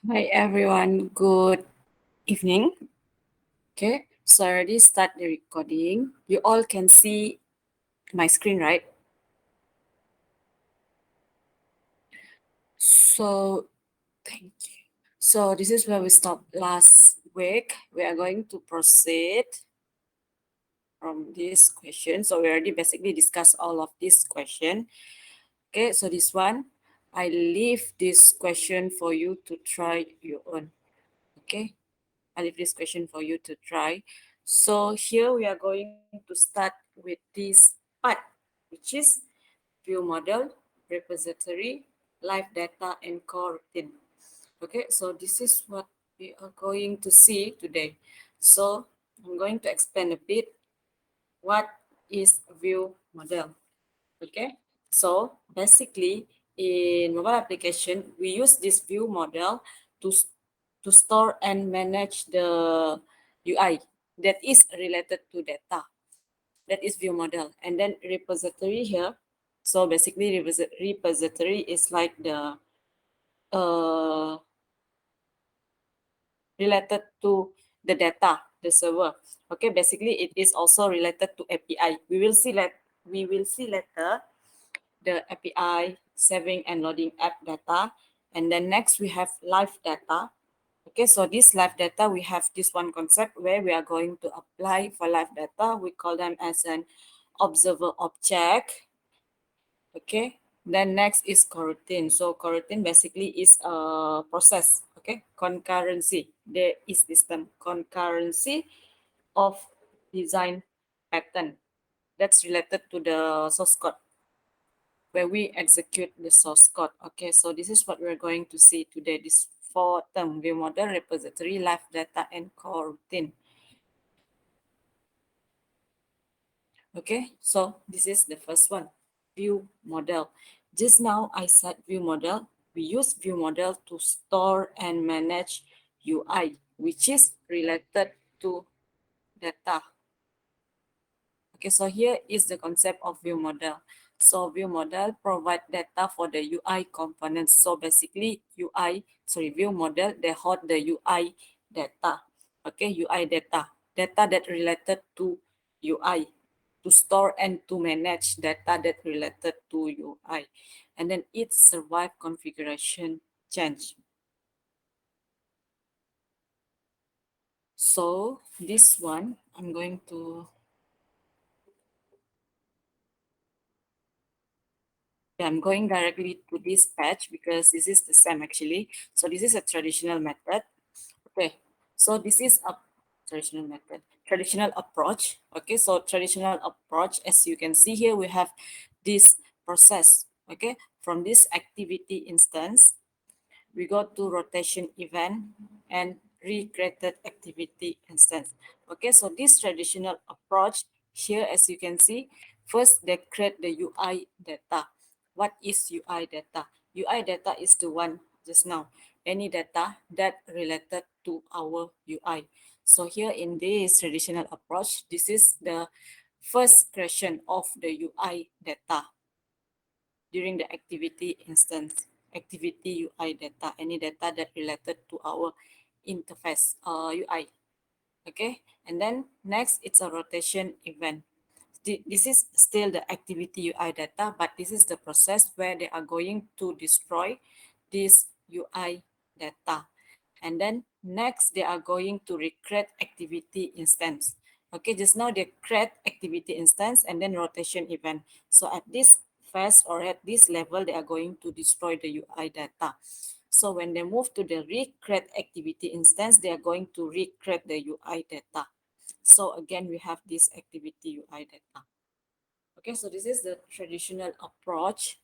Hi everyone, good evening. Okay, so I already start the recording. You all can see my screen, right? So thank you. So this is where we stopped last week. We are going to proceed from this question. So we already basically discussed all of this question. Okay, so this one, I leave this question for you to try your own. Okay, I leave this question for you to try. So here we are going to start with this part, which is view model, repository, live data, and core routine. Okay, so this is what we are going to see today. So I'm going to explain a bit what is view model. Okay, so basically in mobile application, we use this view model to, to store and manage the UI that is related to data. That is view model. And then repository here. So basically repository is like the uh, related to the data, the server. Okay, basically it is also related to API. We will see later the API, saving and loading app data. And then next we have live data. Okay, so this live data, we have this one concept where we are going to apply for live data. We call them as an observer object. Okay, then next is coroutine. So coroutine basically is a process. Okay, concurrency. There is this term concurrency of design pattern. That's related to the source code where we execute the source code. Okay, so this is what we're going to see today. This four term view model, repository, live data, and core routine. Okay, so this is the first one, view model. Just now I said view model. We use view model to store and manage UI, which is related to data. Okay, so here is the concept of view model. So view model provide data for the UI components. So basically view model, they hold the UI data. Okay, UI data that related to UI, to store and to manage data that related to UI. And then it survive configuration change. So this one, I'm going to I'm going directly to this patch because this is the same actually. So this is a traditional method. Okay, so this is a traditional method, traditional approach. Okay, so traditional approach, as you can see here, we have this process. Okay, from this activity instance, we go to rotation event and recreated activity instance. Okay, so this traditional approach here, as you can see, first they create the UI data. What is UI data? UI data is the one just now, any data that related to our UI. So here in this traditional approach, this is the first creation of the UI data during the activity instance, activity UI data, any data that related to our interface UI. Okay, and then next it's a rotation event. This is still the activity UI data, but this is the process where they are going to destroy this UI data. And then next they are going to recreate activity instance. Okay, just now they create activity instance and then rotation event. So at this phase or at this level, they are going to destroy the UI data. So when they move to the recreate activity instance, they are going to recreate the UI data. So again, we have this activity UI data. Okay, so this is the traditional approach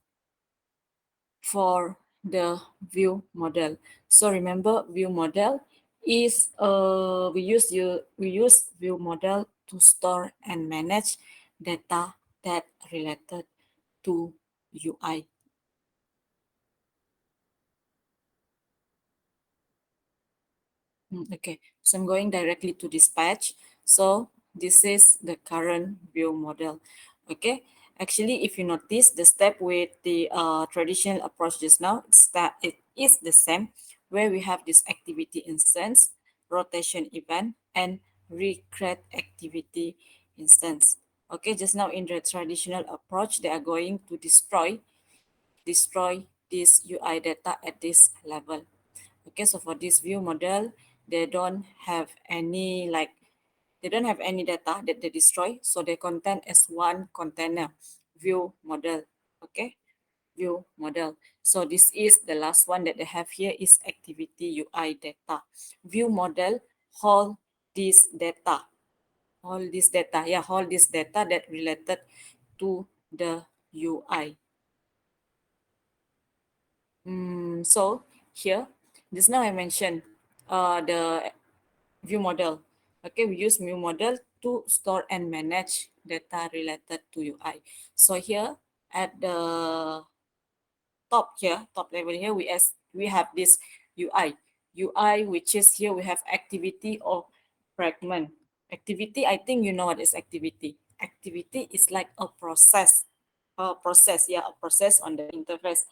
for the view model. So remember, view model is we use view model to store and manage data that related to UI. Okay, so I'm going directly to dispatch. So this is the current view model. Okay, actually, if you notice the step with the traditional approach just now, it is the same. where we have this activity instance, rotation event, and recreate activity instance. Okay, just now in the traditional approach, they are going to destroy this UI data at this level. Okay, so for this view model, they don't have any they don't have any data that they destroy, so they contain as one container, view model. Okay, view model. So this is the last one that they have here is activity UI data. View model hold this data, all this data that related to the UI. So here, just now I mentioned the view model. Okay, we use view model to store and manage data related to UI. So here at the top here, top level here, we have this UI. UI, which is here we have activity or fragment. Activity, I think you know what is activity. Activity is like a process on the interface.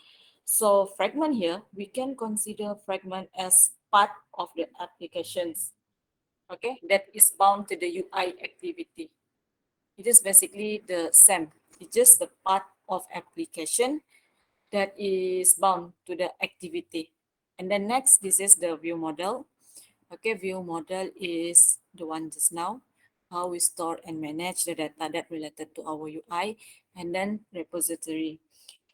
So fragment here, we can consider fragment as part of the applications, okay, that is bound to the UI activity. It is basically the same. It's just the part of application that is bound to the activity. And then next, this is the view model. Okay, view model is the one just now, how we store and manage the data that related to our UI, and then repository.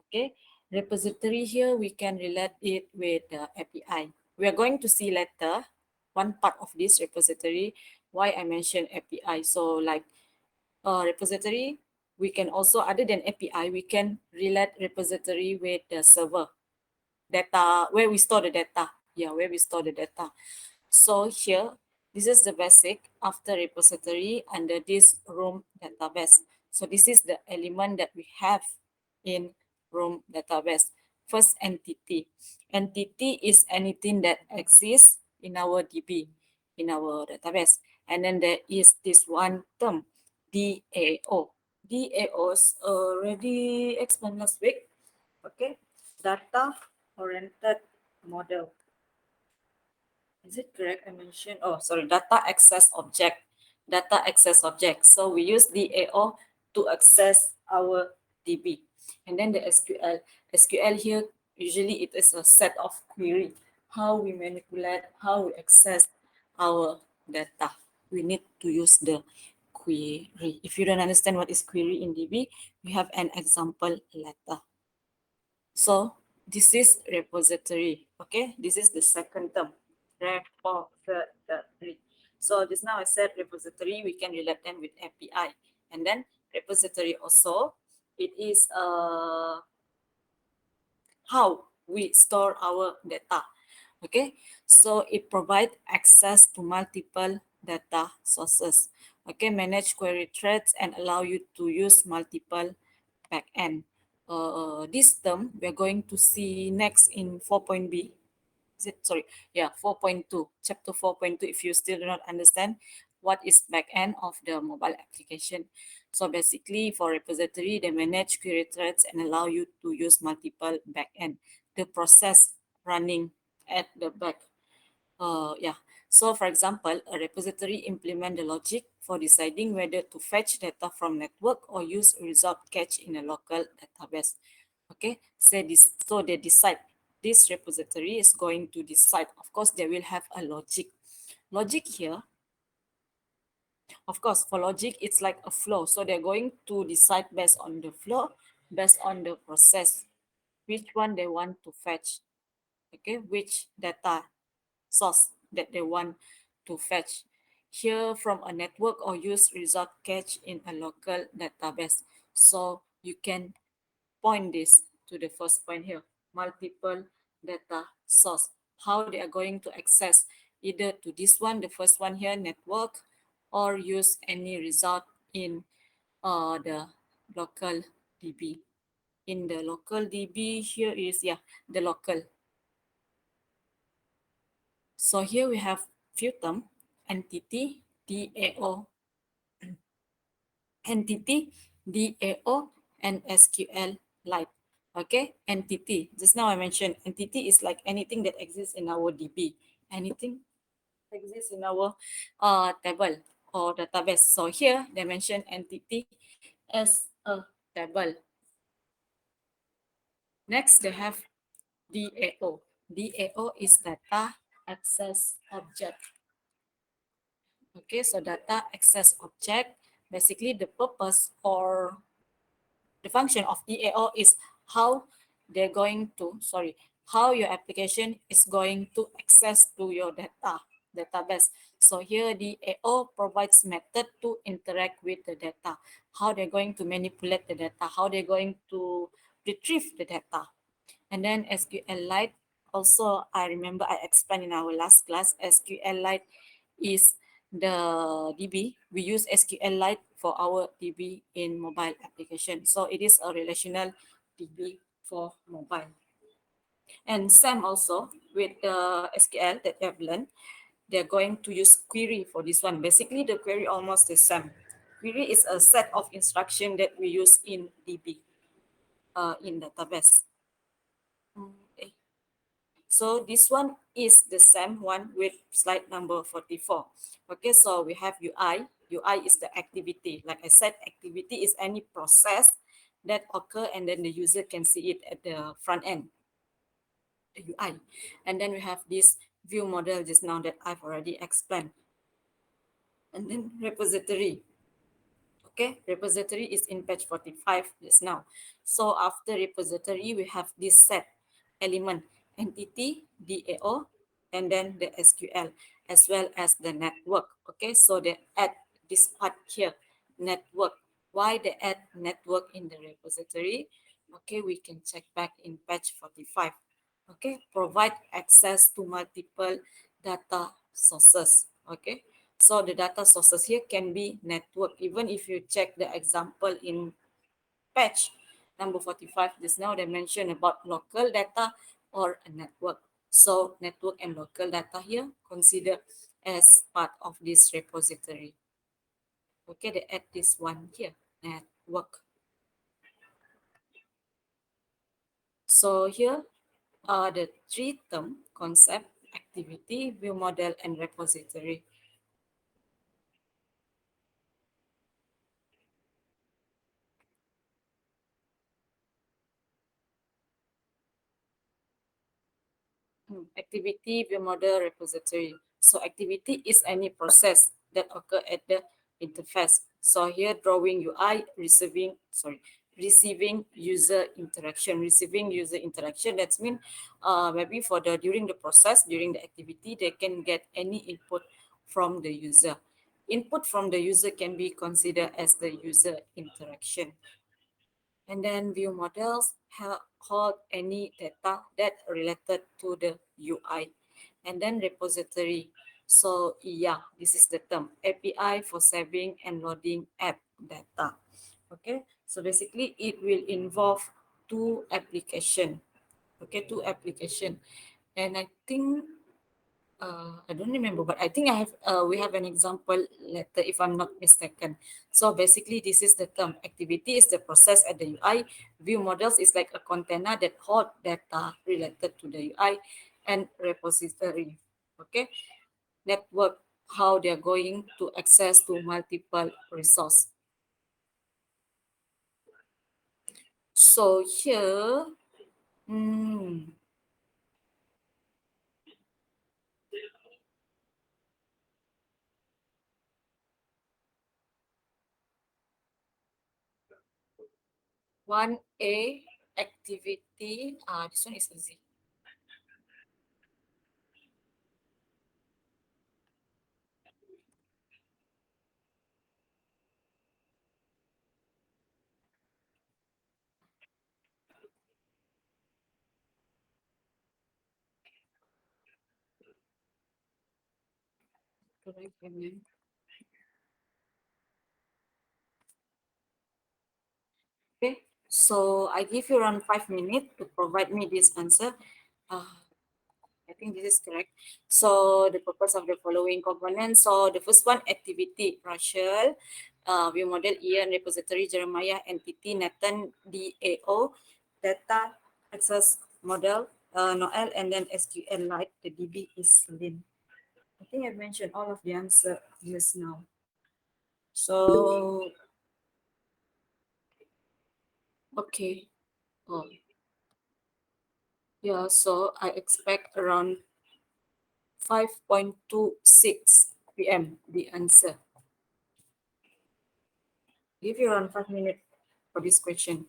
Okay, repository here, we can relate it with the API. We are going to see later one part of this repository, why I mentioned API. So like repository, we can also, other than API, we can relate repository with the server data, where we store the data. Yeah, where we store the data. So here, this is the basic after repository under this Room database. So this is the element that we have in Room database. First, entity. Entity is anything that exists in our DB, in our database. And then there is this one term, DAO. DAOs already explained last week. Okay, data oriented model. Is it correct? I mentioned, oh, sorry, data access object. Data access object. So we use DAO to access our DB. And then the SQL. SQL here, usually it is a set of query. How we manipulate, how we access our data. We need to use the query. If you don't understand what is query in DB, we have an example later. So this is repository. Okay, this is the second term, repository. So just now I said repository, we can relate them with API. And then repository also, it is how we store our data. Okay, so it provides access to multiple data sources. Okay, manage query threads and allow you to use multiple backend. This term we're going to see next in 4.b. Is it, sorry, yeah, 4.2, chapter 4.2, if you still do not understand what is backend of the mobile application. So basically for repository, they manage query threads and allow you to use multiple backend. The process running at the back. Yeah. So for example, a repository implement the logic for deciding whether to fetch data from network or use result cache in a local database. Okay, so they decide, this repository is going to decide. Of course, they will have a logic. Logic here, of course, for logic, it's like a flow. So they're going to decide based on the flow, based on the process, which one they want to fetch. Okay, which data source that they want to fetch. Here from a network or use result cache in a local database. So you can point this to the first point here, multiple data source, how they are going to access either to this one, the first one here, network, or use any result in the local DB. In the local DB, here is, yeah, the local. So here we have few term, entity, DAO, entity, DAO, and SQL Lite. Okay, entity. Just now I mentioned entity is like anything that exists in our DB. Anything exists in our table or database. So here they mention entity as a table. Next, they have DAO. DAO is data access object. Okay, so data access object, basically the purpose or the function of DAO is how they're going to, sorry, how your application is going to access to your database. So here DAO provides method to interact with the data, how they're going to manipulate the data, how they're going to retrieve the data. And then SQLite, also I remember I explained in our last class, SQLite is the DB. We use SQLite for our DB in mobile application. So it is a relational DB for mobile. And SAM also, with the SQL that you have learned, they're going to use query for this one. Basically, the query almost the same. Query is a set of instruction that we use in DB, in database. Okay. So this one is the same one with slide number 44. Okay, so we have UI. UI is the activity. Like I said, activity is any process that occur and then the user can see it at the front end, the UI. And then we have this view model just now that I've already explained. And then repository. Okay, repository is in page 45 just now. So after repository, we have this set element, entity, DAO, and then the SQL, as well as the network. Okay, so they add this part here, network. Why they add network in the repository? Okay, we can check back in page 45. Okay, provide access to multiple data sources. Okay, so the data sources here can be network. Even if you check the example in page number 45, just now they mentioned about local data or a network. So network and local data here consider as part of this repository. Okay, they add this one here, network. So here are the three term concept, activity, view model, and repository. Activity, view model, repository. So activity is any process that occur at the interface. So here drawing UI, receiving user interaction. Receiving user interaction, that's mean maybe for the during the process, during the activity, they can get any input from the user. Input from the user can be considered as the user interaction. And then view models hold any data that related to the UI. And then repository. So yeah, this is the term, API for saving and loading app data. Okay, so basically it will involve two application. Okay, two application. And I think I don't remember, but I think I have we have an example later if I'm not mistaken. So basically, this is the term. Activity is the process at the UI. View models is like a container that hold data related to the UI, and repository. Okay, network, how they're going to access to multiple resource. So here, hmm, one A activity. This one is easy. Correct, Amen. Okay, so I give you around 5 minutes to provide me this answer. Uh, I think this is correct. So the purpose of the following components. So the first one, activity, Rachel, view model, Ian, repository, Jeremiah, entity, Nathan, DAO. data access model, Noel, and then SQLite. The DB is Lin. I think I've mentioned all of the answer just now. So, okay. Oh, yeah, so I expect around 5.26 p.m. the answer. Give you around 5 minutes for this question.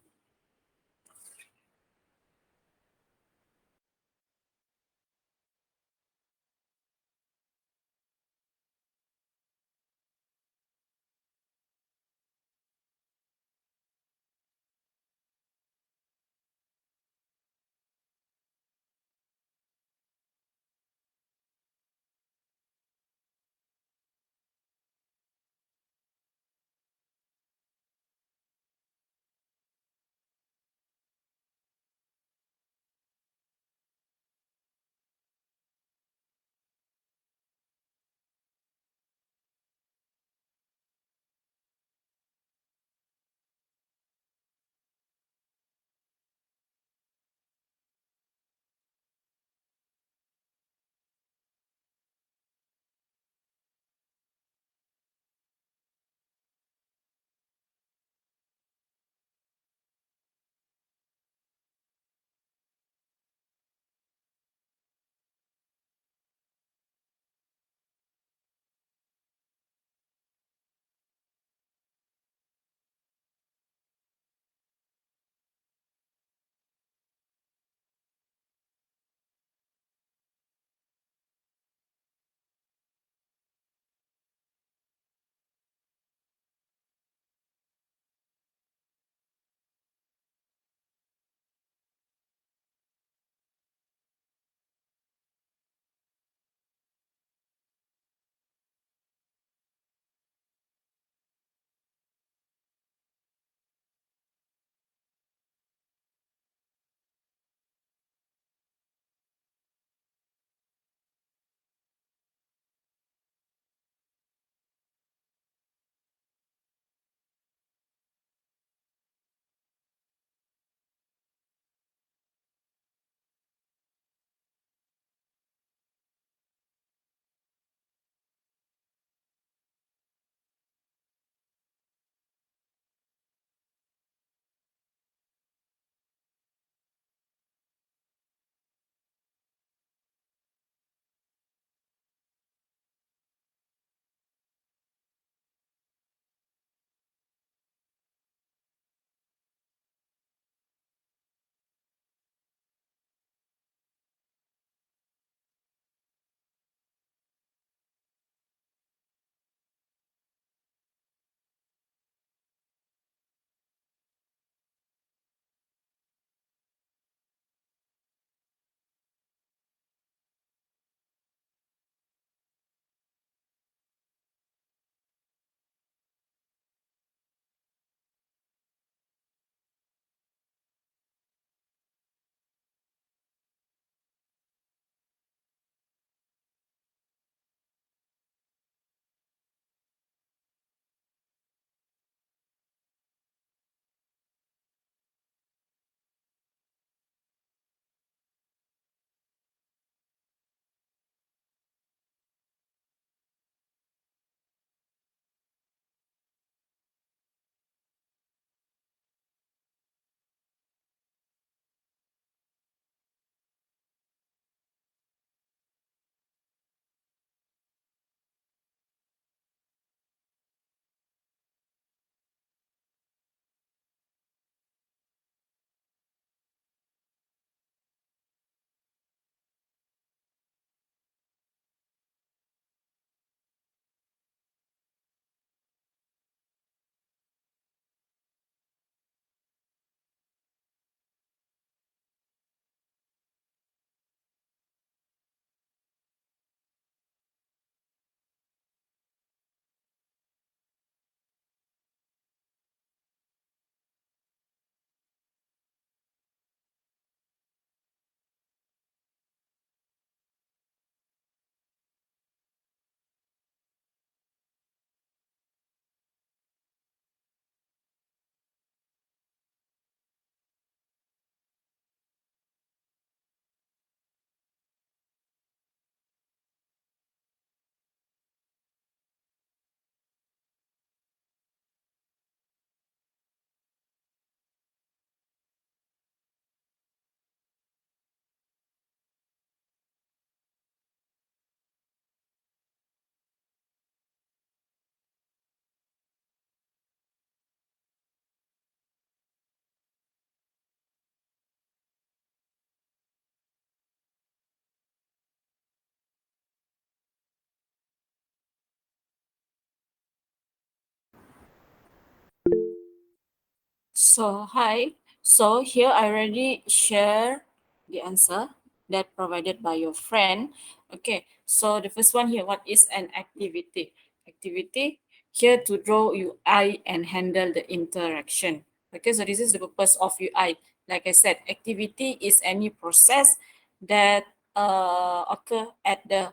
So hi, so here I already share the answer that provided by your friend. Okay, so the first one here, what is an activity? Activity here to draw UI and handle the interaction. Okay, so this is the purpose of UI. Like I said, activity is any process that occur at the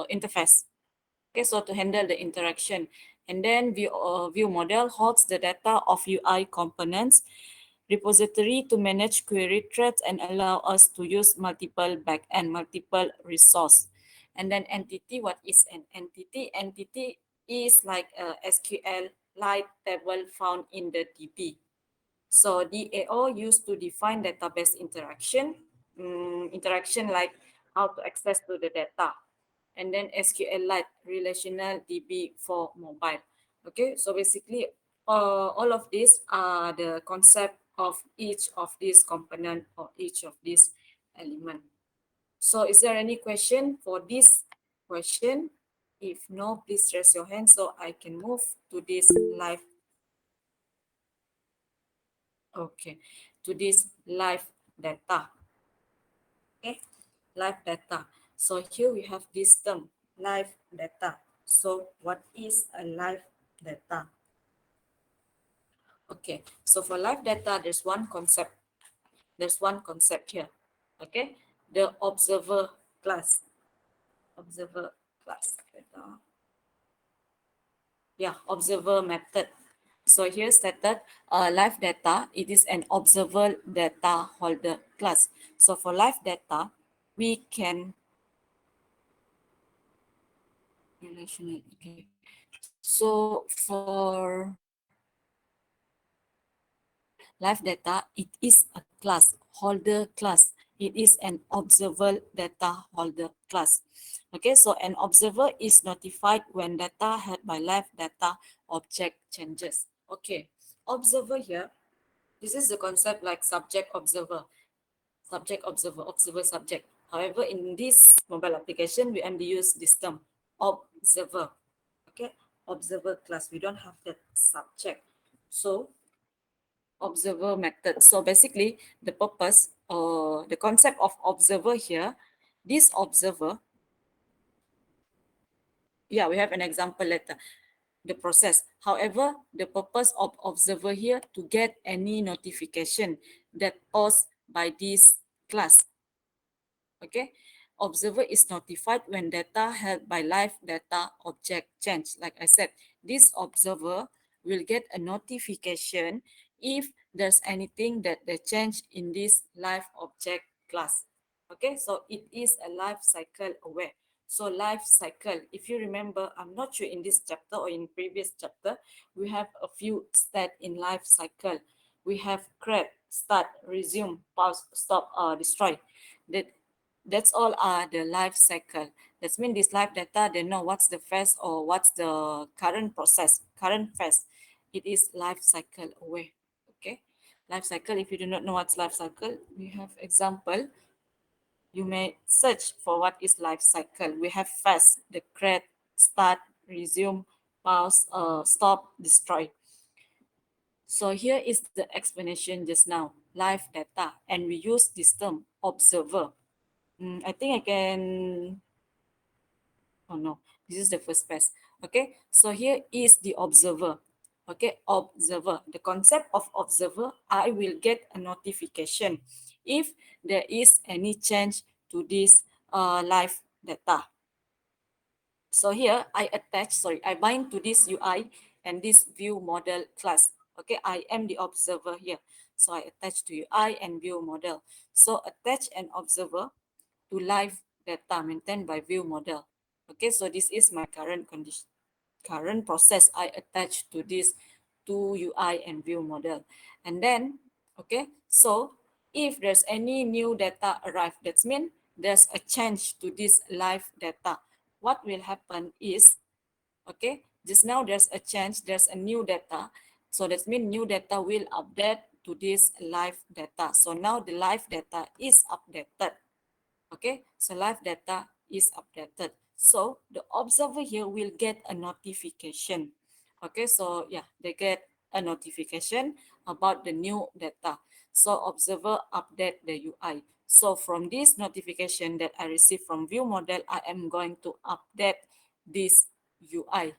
interface. Okay, so to handle the interaction. And then view model holds the data of UI components repository to manage query threads and allow us to use multiple backend, multiple resource. And then entity, what is an entity? Entity is like a SQL like table found in the DB. So DAO used to define database interaction, interaction like how to access to the data, and then SQLite relational DB for mobile. Okay, so basically, all of these are the concept of each of these component or each of these element. So is there any question for this question? If no, please raise your hand so I can move to this live. Okay, to this live data. Okay, live data. So here we have this term, live data. So what is a live data? Okay, so for live data, there's one concept. There's one concept here. Okay, the observer class. Observer class. Yeah, observer method. So here stated, live data, it is an observer data holder class. So for live data, we can relational. Okay. So for live data, it is a class, holder class. It is an observer data holder class. Okay, so an observer is notified when data held by live data object changes. Okay, observer here, this is the concept like subject observer, subject observer, observer subject. However, in this mobile application, we only use this term, observer. Okay, observer class. We don't have that subject. So observer method. So basically, the purpose or the concept of observer here, this observer, yeah, we have an example later, the process. However, the purpose of observer here to get any notification that posed by this class. Okay, observer is notified when data held by live data object change. Like I said, this observer will get a notification if there's anything that they change in this live object class. Okay, so it is a life cycle aware. So life cycle, if you remember, I'm not sure in this chapter or in previous chapter, we have a few steps in life cycle. We have create, start, resume, pause, stop, destroy. That that's all are the life cycle. That means this life data, they know what's the phase or what's the current process, current phase. It is life cycle aware. Okay. Life cycle, if you do not know what's life cycle, we have example. You may search for what is life cycle. We have phase, the create, start, resume, pause, stop, destroy. So here is the explanation just now, live data, and we use this term observer. I think I can, oh no, this is the first phase. Okay, so here is the observer. Okay, observer. The concept of observer, I will get a notification if there is any change to this live data. So here I attach, sorry, I bind to this UI and this view model class. Okay, I am the observer here. So I attach to UI and view model. So attach an observer to live data maintained by view model. Okay, so this is my current condition, current process I attach to this to UI and view model. And then, okay, so if there's any new data arrive, that means there's a change to this live data. What will happen is, okay, just now there's a change, there's a new data. So that means new data will update to this live data. So now the live data is updated. Okay, so live data is updated. So the observer here will get a notification. Okay, so yeah, they get a notification about the new data. So observer update the UI. So from this notification that I receive from view model, I am going to update this UI.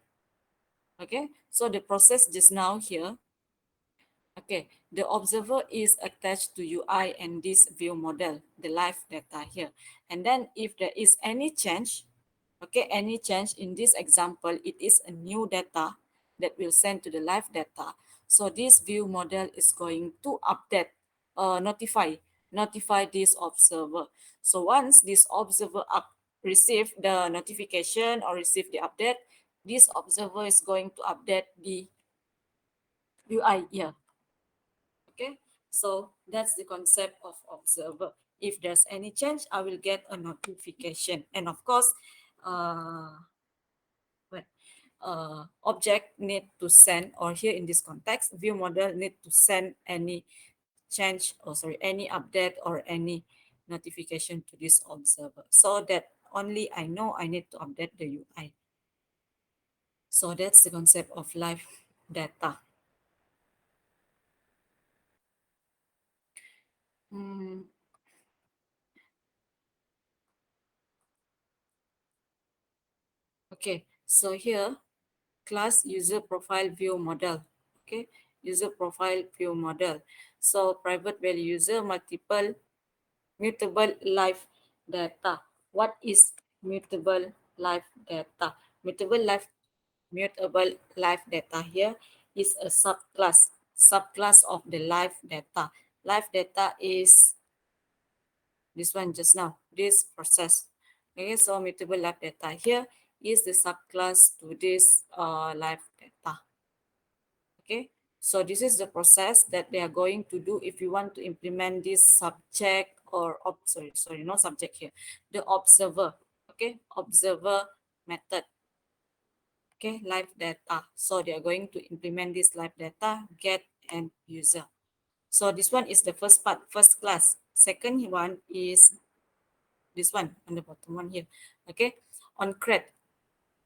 Okay, so the process just now here. Okay, the observer is attached to UI and this view model, the live data here. And then if there is any change, okay, any change in this example, it is a new data that will send to the live data. So this view model is going to update, notify this observer. So once this observer receive the notification or receive the update, this observer is going to update the UI here. Okay, so that's the concept of observer. If there's any change, I will get a notification. And of course, uh, what, object need to send, or here in this context, view model need to send any change, or sorry, any update or any notification to this observer. So that only I know I need to update the UI. So that's the concept of live data. Hmm, okay, so here class user profile view model. Okay, user profile view model. So private value user, multiple mutable live data. What is mutable live data? Mutable live mutable live data here is a subclass of the live data. Live data is this one just now, this process. Okay, so mutable live data here is the subclass to this live data. Okay, so this is the process that they are going to do if you want to implement this subject or sorry, no subject here, the observer. Okay, observer method. Okay, live data. So they are going to implement this live data, get and user. So this one is the first part, first class. Second one is this one on the bottom one here. Okay, on CRED.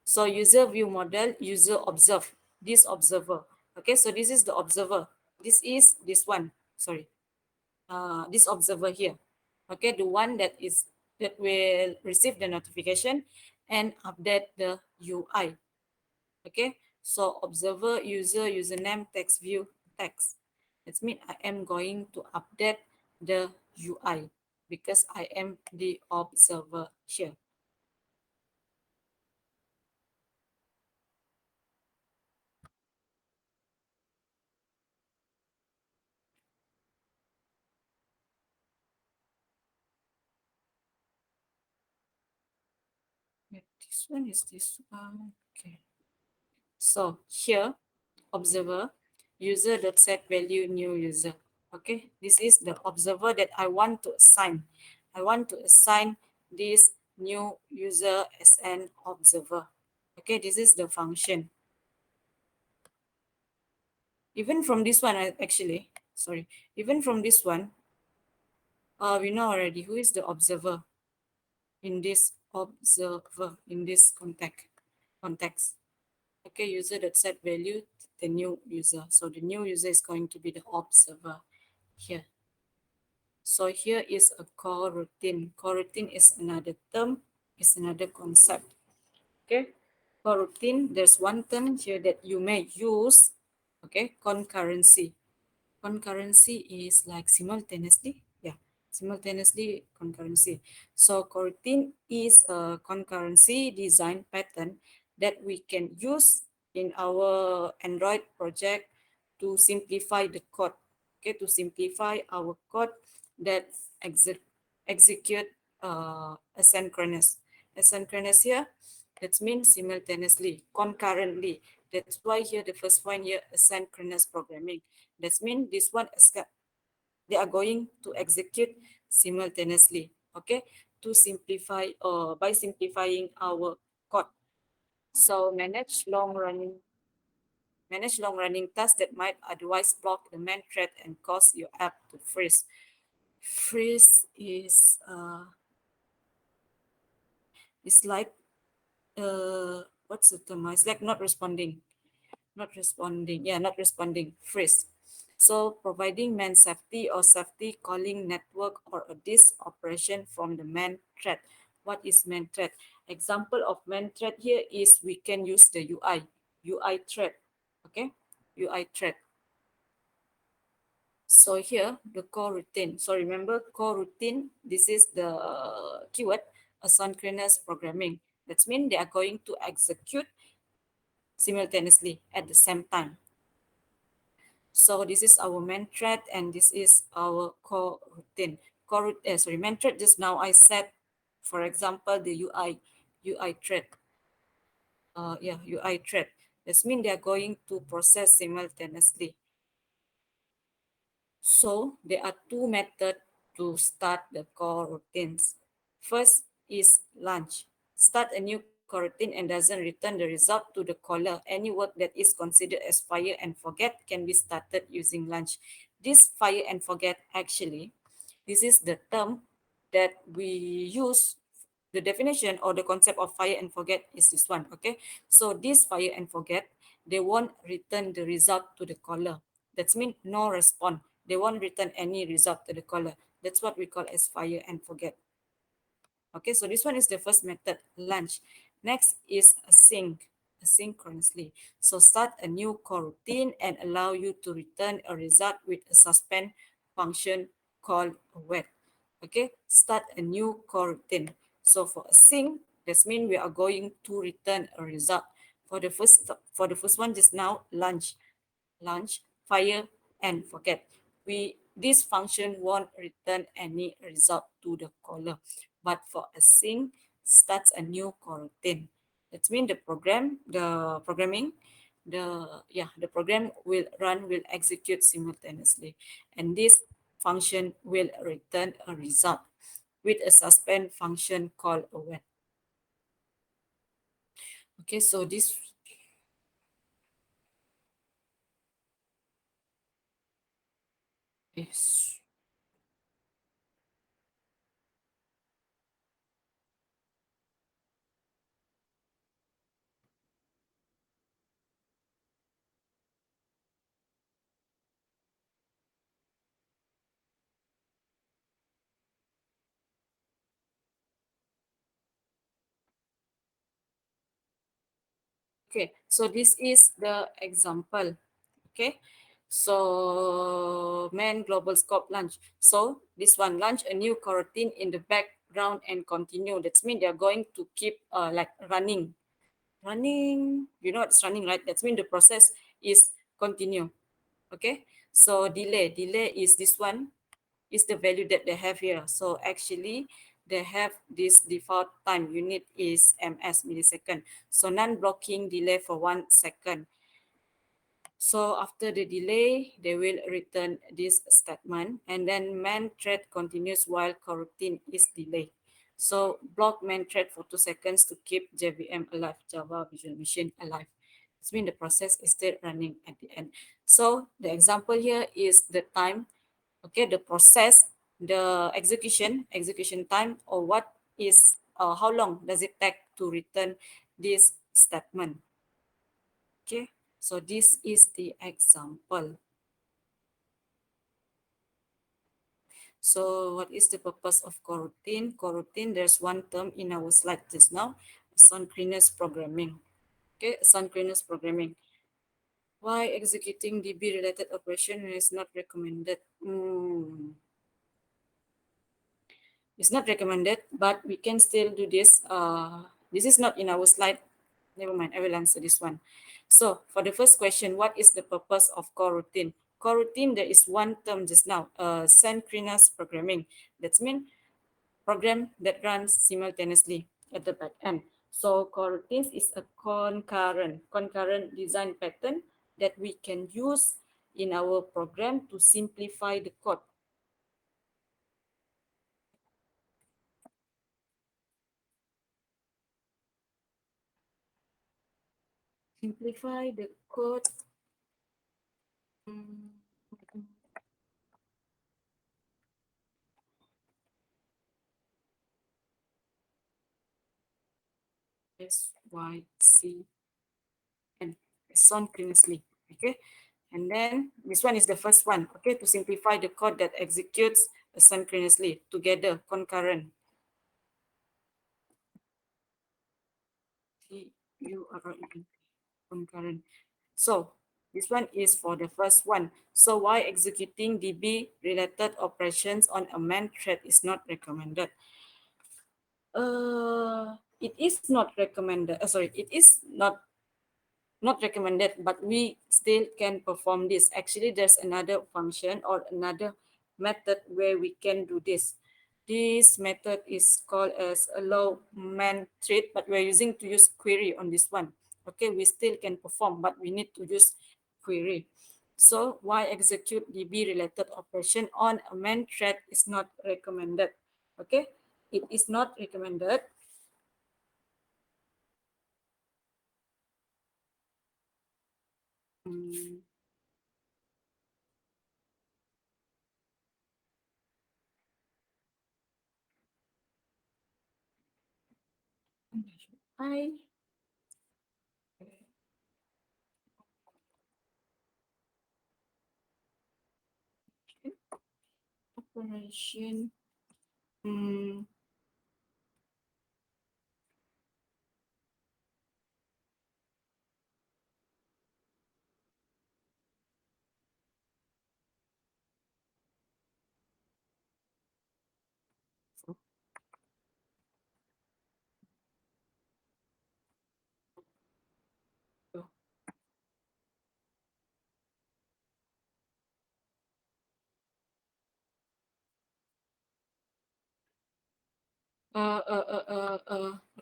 So user view model, user observe, this observer. Okay, so this is the observer. This is this one, sorry, this observer here. Okay, the one that will receive the notification and update the UI. Okay, so observer, user, username, text view, text. That means I am going to update the UI because I am the observer here. Yeah, this one is this one. Okay. So here, observer, user dot set value new user. Okay, this is the observer that I want to assign. I want to assign this new user as an observer. Okay, this is the function. Even from this one, actually, sorry, even from this one, we know already who is the observer in this observer in this context. Okay, user that set value the new user. So the new user is going to be the observer here. So here is a coroutine. Coroutine is another term, is another concept. Okay, coroutine, there's one term here that you may use. Okay, concurrency. Concurrency is like simultaneously. Yeah, simultaneously concurrency. So coroutine is a concurrency design pattern that we can use in our Android project to simplify the code. Okay, to simplify our code that execute asynchronous. Asynchronous here, that means simultaneously, concurrently. That's why here the first one here, asynchronous programming. That means this one is they are going to execute simultaneously. Okay, to simplify by simplifying our code. So manage long running tasks that might otherwise block the main thread and cause your app to freeze. Freeze is like what's the term? It's like not responding. not responding. Yeah, not responding. Freeze. So providing main safety or safety calling network or a disk operation from the main thread. What is main thread? Example of main thread here is we can use the UI thread. Okay, UI thread. So here the coroutine. So remember coroutine, this is the keyword asynchronous programming. That means they are going to execute simultaneously at the same time. So this is our main thread and this is our coroutine. Main thread just now I said, for example, the UI thread. UI thread. That means they are going to process simultaneously. So there are two methods to start the coroutines. First is launch. Start a new coroutine and doesn't return the result to the caller. Any work that is considered as fire and forget can be started using launch. This fire and forget actually, this is the term that we use. The definition or the concept of fire and forget is this one. Okay, so this fire and forget, they won't return the result to the caller. That means no response. They won't return any result to the caller. That's what we call as fire and forget. Okay, so this one is the first method, launch. Next is asynchronously. So start a new coroutine and allow you to return a result with a suspend function called await. Okay, start a new coroutine. So for async, that means we are going to return a result. For the first one just now, launch, fire, and forget. This function won't return any result to the caller. But for async, starts a new coroutine. That means the program will execute simultaneously, and this function will return a result with a suspend function called await. Okay, so this is okay. So this is the example. Okay, so main global scope launch. So this one, launch a new coroutine in the background and continue. That means they're going to keep like running. You know it's running, right? That means the process is continue. Okay, so delay is this one, is the value that they have here. So actually they have this default time unit is ms, millisecond. So non-blocking delay for 1 second. So after the delay, they will return this statement, and then main thread continues while coroutine is delayed. So block main thread for 2 seconds to keep JVM alive, Java Virtual Machine alive. This means the process is still running at the end. So the example here is the time, okay, the process, the execution time, or what is, how long does it take to return this statement. Okay, so this is the example. So what is the purpose of coroutine? Coroutine, there's one term in our slide just now, asynchronous programming. Okay, asynchronous programming. Why executing DB related operation is not recommended? It's not recommended, but we can still do this. This is not in our slide. Never mind, I will answer this one. So for the first question, what is the purpose of coroutine? Coroutine, there is one term just now, synchronous programming. That means program that runs simultaneously at the back end. So coroutines is a concurrent design pattern that we can use in our program to simplify the code. Simplify the code. S, Y, C, N. asynchronously. Okay, and then this one is the first one. Okay, to simplify the code that executes asynchronously together, concurrent. Concurrent. So this one is for the first one. So why executing DB related operations on a main thread is not recommended? It is not recommended. Sorry, it is not recommended, but we still can perform this. Actually, there's another function or another method where we can do this. This method is called as allow man thread, but we're using to use query on this one. Okay, we still can perform, but we need to use query. So why execute DB related operation on a main thread is not recommended. Okay, it is not recommended. Mm, I operation. Mm,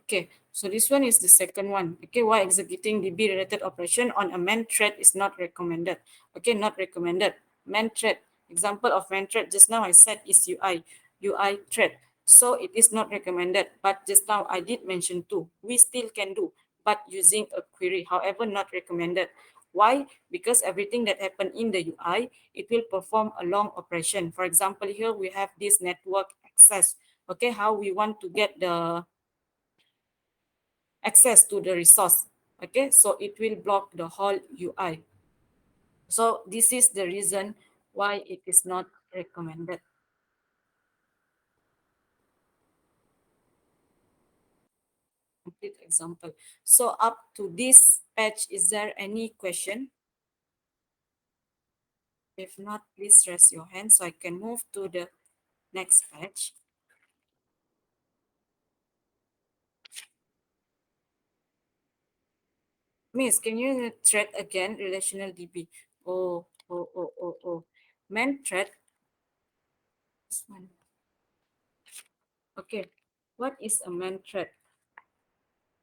okay, so this one is the second one. Okay, why executing DB related operation on a main thread is not recommended. Okay, not recommended. Main thread, example of main thread just now I said is UI thread. So it is not recommended, but just now I did mention too. We still can do, but using a query, however, not recommended. Why? Because everything that happened in the UI, it will perform a long operation. For example, here we have this network access. Okay, how we want to get the access to the resource. Okay, so it will block the whole UI. So this is the reason why it is not recommended. Complete example. So up to this patch, is there any question? If not, please raise your hand so I can move to the next patch. Miss, can you thread again relational DB? Oh. Man thread. This one. Okay. What is a man thread?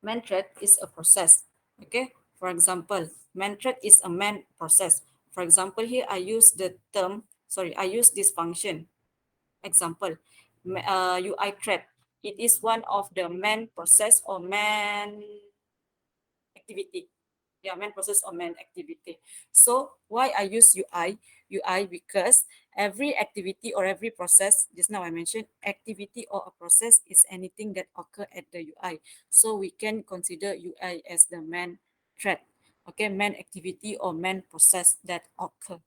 Man thread is a process. Okay. For example, man thread is a man process. For example, here I use the term, sorry, I use this function. Example, UI thread. It is one of the man process or man activity. Yeah, main process or main activity. So why I use UI because every activity or every process, just now I mentioned activity or a process is anything that occur at the UI. So we can consider UI as the main thread. Okay, main activity or main process that occur.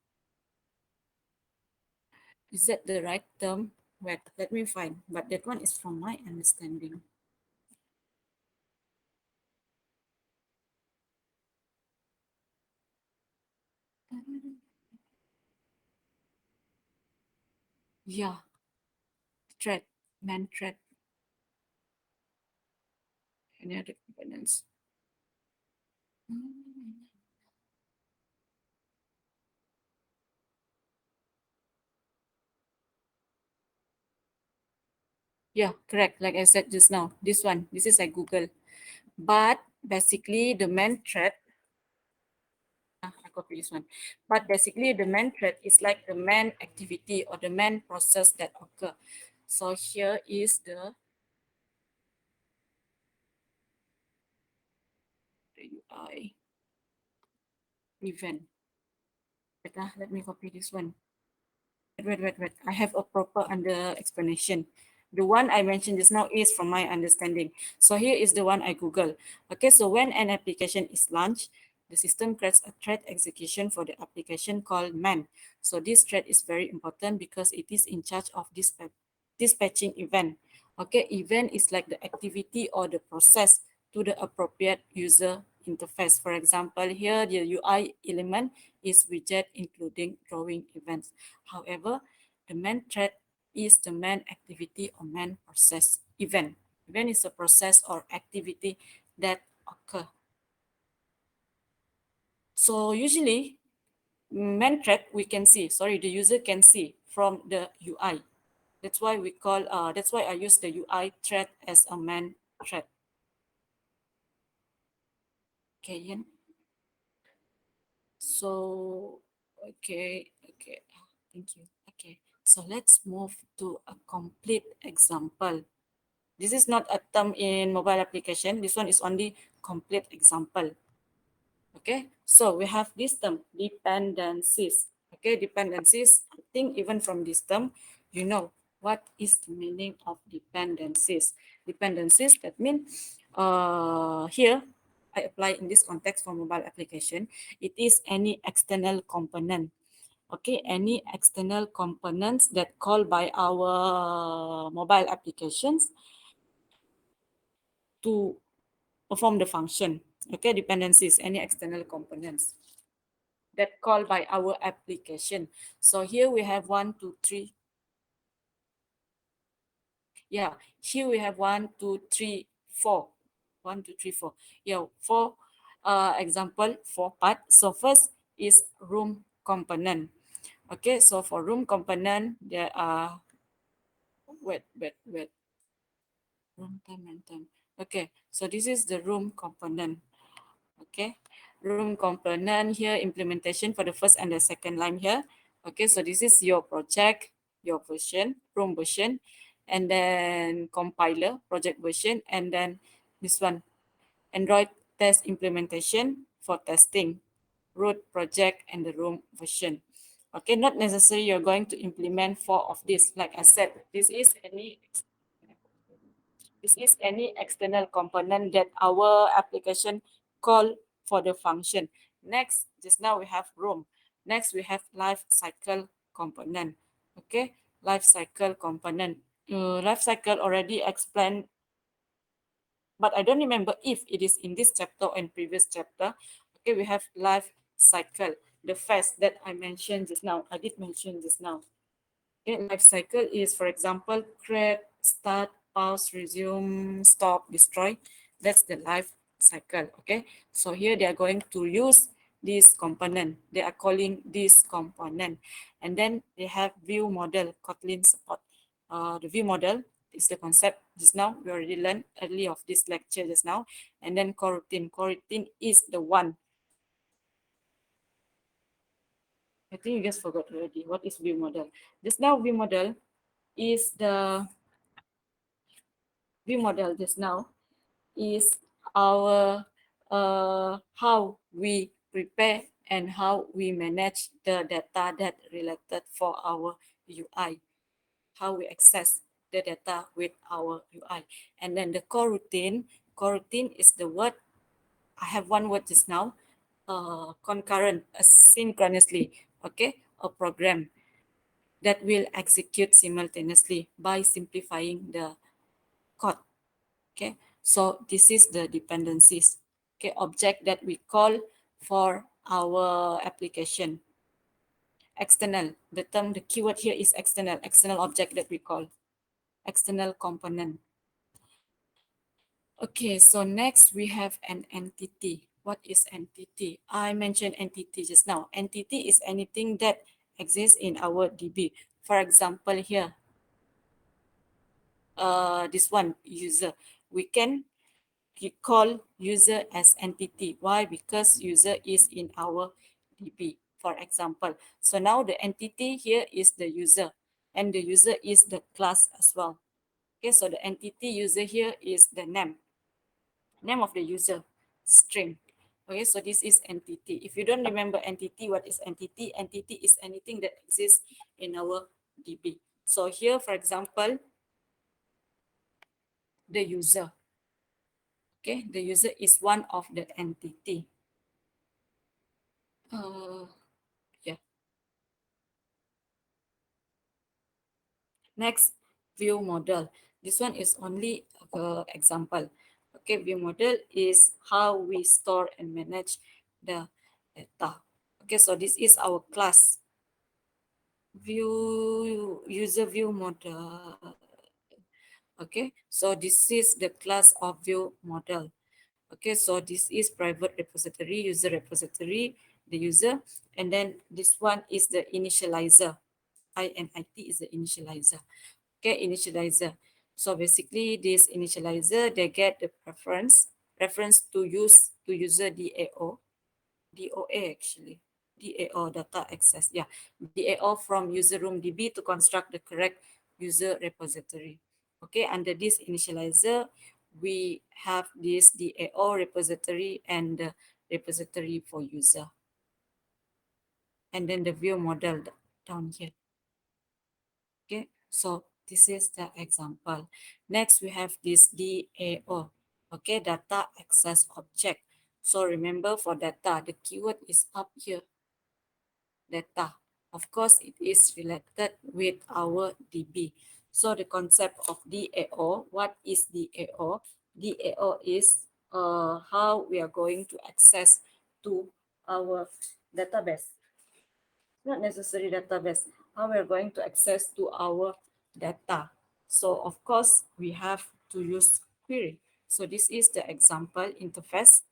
Is that the right term? Wait, let me find. But that one is from my understanding. Yeah, thread, main thread, any other components. Yeah, correct. Like I said just now, this one, this is a Google. But basically the main thread, I copy this one. But basically the main thread is like the main activity or the main process that occur. So here is the UI event. Let me copy this one. Wait. I have a proper under explanation. The one I mentioned just now is from my understanding. So here is the one I Google. Okay, so when an application is launched, the system creates a thread execution for the application called man. So this thread is very important because it is in charge of dispatching event. Okay, event is like the activity or the process to the appropriate user interface. For example, here the UI element is widget including drawing events. However, the main thread is the main activity or main process event. Event is a process or activity that occur. So usually main thread we can see, sorry, the user can see from the UI. That's why we call, that's why I use the UI thread as a main thread. Okay, Ian. So, okay, thank you. Okay, so let's move to a complete example. This is not a term in mobile application. This one is only complete example. Okay, so we have this term, dependencies. Okay, dependencies, I think even from this term, you know what is the meaning of dependencies. Dependencies, that means here, I apply in this context for mobile application, it is any external component. Okay, any external components that called by our mobile applications to perform the function. Okay, dependencies, any external components that called by our application. So here we have 1, 2, 3. Yeah, here we have 1, 2, 3, 4. 1, 2, 3, 4. Yeah, four example, 4 part. So first is room component. Okay, so for room component, there are, wait. Room time and time. Okay, so this is the room component. Okay, room component here, implementation for the first and the second line here. Okay, so this is your project, your version, room version, and then compiler, project version, and then this one, Android test implementation for testing, root project, and the room version. Okay, not necessary you're going to implement 4 of this. Like I said, this is any external component that our application call for the function. Next, just now we have room. Next, we have life cycle component. Okay, life cycle component. Life cycle already explained, but I don't remember if it is in this chapter or in previous chapter. Okay, we have life cycle, the phase that I mentioned just now. I did mention just now. Okay, life cycle is, for example, create, start, pause, resume, stop, destroy. That's the life cycle. Okay, so here they are going to use this component. They are calling this component, and then they have view model, Kotlin support. The view model is the concept just now. We already learned early of this lecture just now, and then coroutine. Coroutine is the one. I think you guys forgot already. What is view model? Just now, view model is the view model just now is our how we prepare and how we manage the data that related for our UI, how we access the data with our UI. And then the coroutine is the word, I have one word just now, concurrent, synchronously, okay, a program that will execute simultaneously by simplifying the code. Okay, so this is the dependencies. Okay, object that we call for our application. External, the term, the keyword here is external object that we call, external component. Okay, so next we have an entity. What is entity? I mentioned entity just now. Entity is anything that exists in our DB. For example, here, this one, user. We can call user as entity. Why? Because user is in our DB, for example. So now the entity here is the user, and the user is the class as well. Okay, so the entity user here is the name of the user, string. Okay, so this is entity. If you don't remember entity, what is entity? Entity is anything that exists in our DB. So here, for example, the user. Okay, the user is one of the entity. Uh, yeah. Next, view model. This one is only example. Okay, view model is how we store and manage the data. Okay, so this is our class view user view model. Okay, so this is the class of view model. Okay, so this is private repository, user repository, the user, and then this one is the initializer. INIT is the initializer. Okay, initializer. So basically this initializer, they get the reference to user DAO, DOA actually, DAO data access. Yeah, DAO from user room DB to construct the correct user repository. Okay, under this initializer, we have this DAO repository and the repository for user. And then the view model down here. Okay, so this is the example. Next, we have this DAO, okay, data access object. So remember for data, the keyword is up here, data. Of course, it is related with our DB. So the concept of DAO, what is DAO? DAO is how we are going to access to our database. Not necessary database, how we're going to access to our data. So of course, we have to use query. So this is the example interface,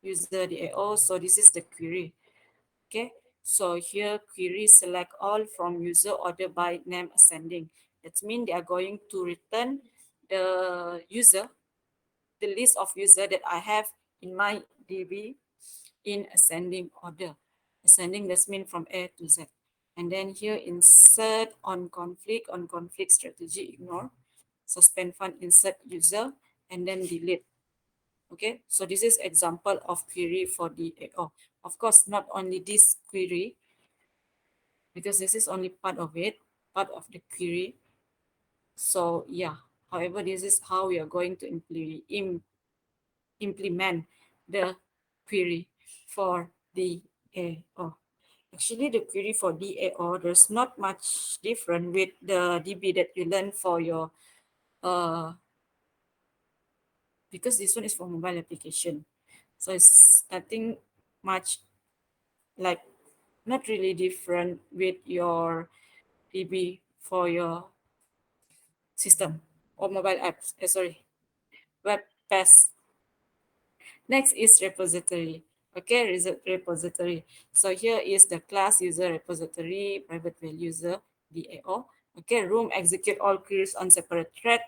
user DAO. So this is the query. Okay. So here query select all from user order by name ascending. That means they are going to return the user, the list of user that I have in my DB in ascending order. Ascending, that's mean from A to Z. And then here insert on conflict strategy, ignore. Suspend fund, insert user, and then delete. Okay, so this is example of query for DAO. Of course, not only this query, because this is only part of it, part of the query. So yeah, however, this is how we are going to implement the query for DAO. Actually, the query for DAO, there's not much different with the DB that you learn for your, because this one is for mobile application. So it's nothing much like, not really different with your DB for your system or mobile apps. Sorry, web pass. Next is repository. Okay, repository. So here is the class user repository, private value user, DAO. Okay, room execute all queries on separate thread.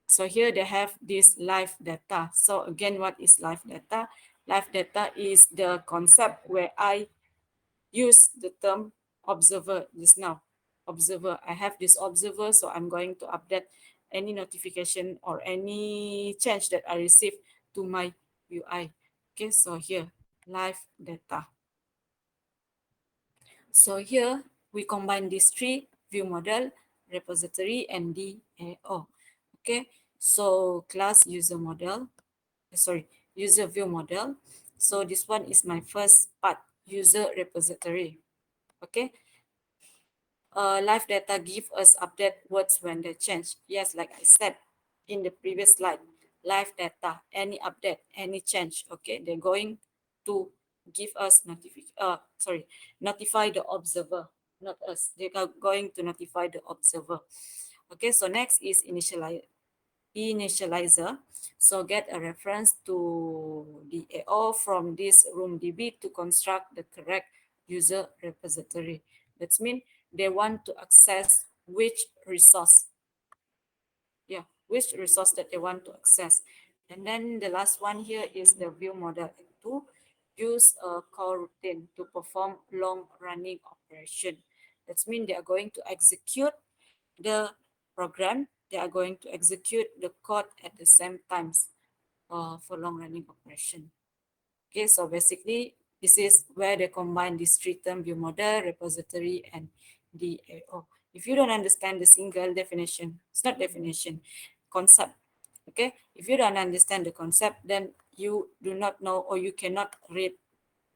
So here they have this live data. So again, what is live data? Live data is the concept where I use the term observer just now. Observer, I have this observer, so I'm going to update any notification or any change that I receive to my UI. Okay, so here, live data. So here, we combine these three: view model, repository, and DAO. Okay, so class user model, user view model. So this one is my first part, user repository. Okay, live data give us update words when they change. Yes, like I said in the previous slide, live data, any update, any change, okay, they're going to give us notify the observer, not us. They are going to notify the observer. Okay, so next is initializer. So get a reference to the AO from this room DB to construct the correct user repository. That means they want to access which resource. Yeah, which resource that they want to access. And then the last one here is the view model to use a coroutine to perform long running operation. That means they are going to execute the program, they are going to execute the code at the same times for long running operation. Okay, so basically this is where they combine this three-term view model, repository, and DAO. If you don't understand the single definition, it's not definition, concept. Okay, if you don't understand the concept, then you do not know or you cannot read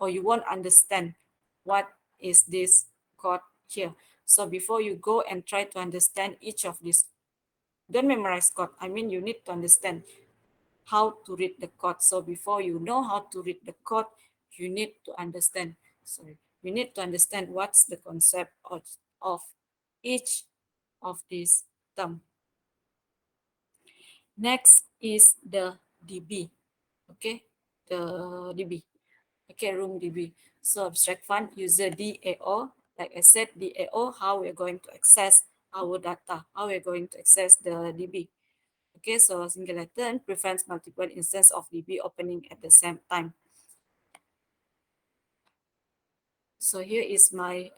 or you won't understand what is this code here. So before you go and try to understand each of these, don't memorize code. I mean, you need to understand how to read the code. So before you know how to read the code, you need to understand, sorry, you need to understand what's the concept of each of these term. Next is the DB, okay, the DB, okay, room DB. So abstract fund user DAO, like I said, DAO, how we're going to access our data, how we're going to access the DB. Okay, so singleton prevents multiple instances of DB opening at the same time. So here is my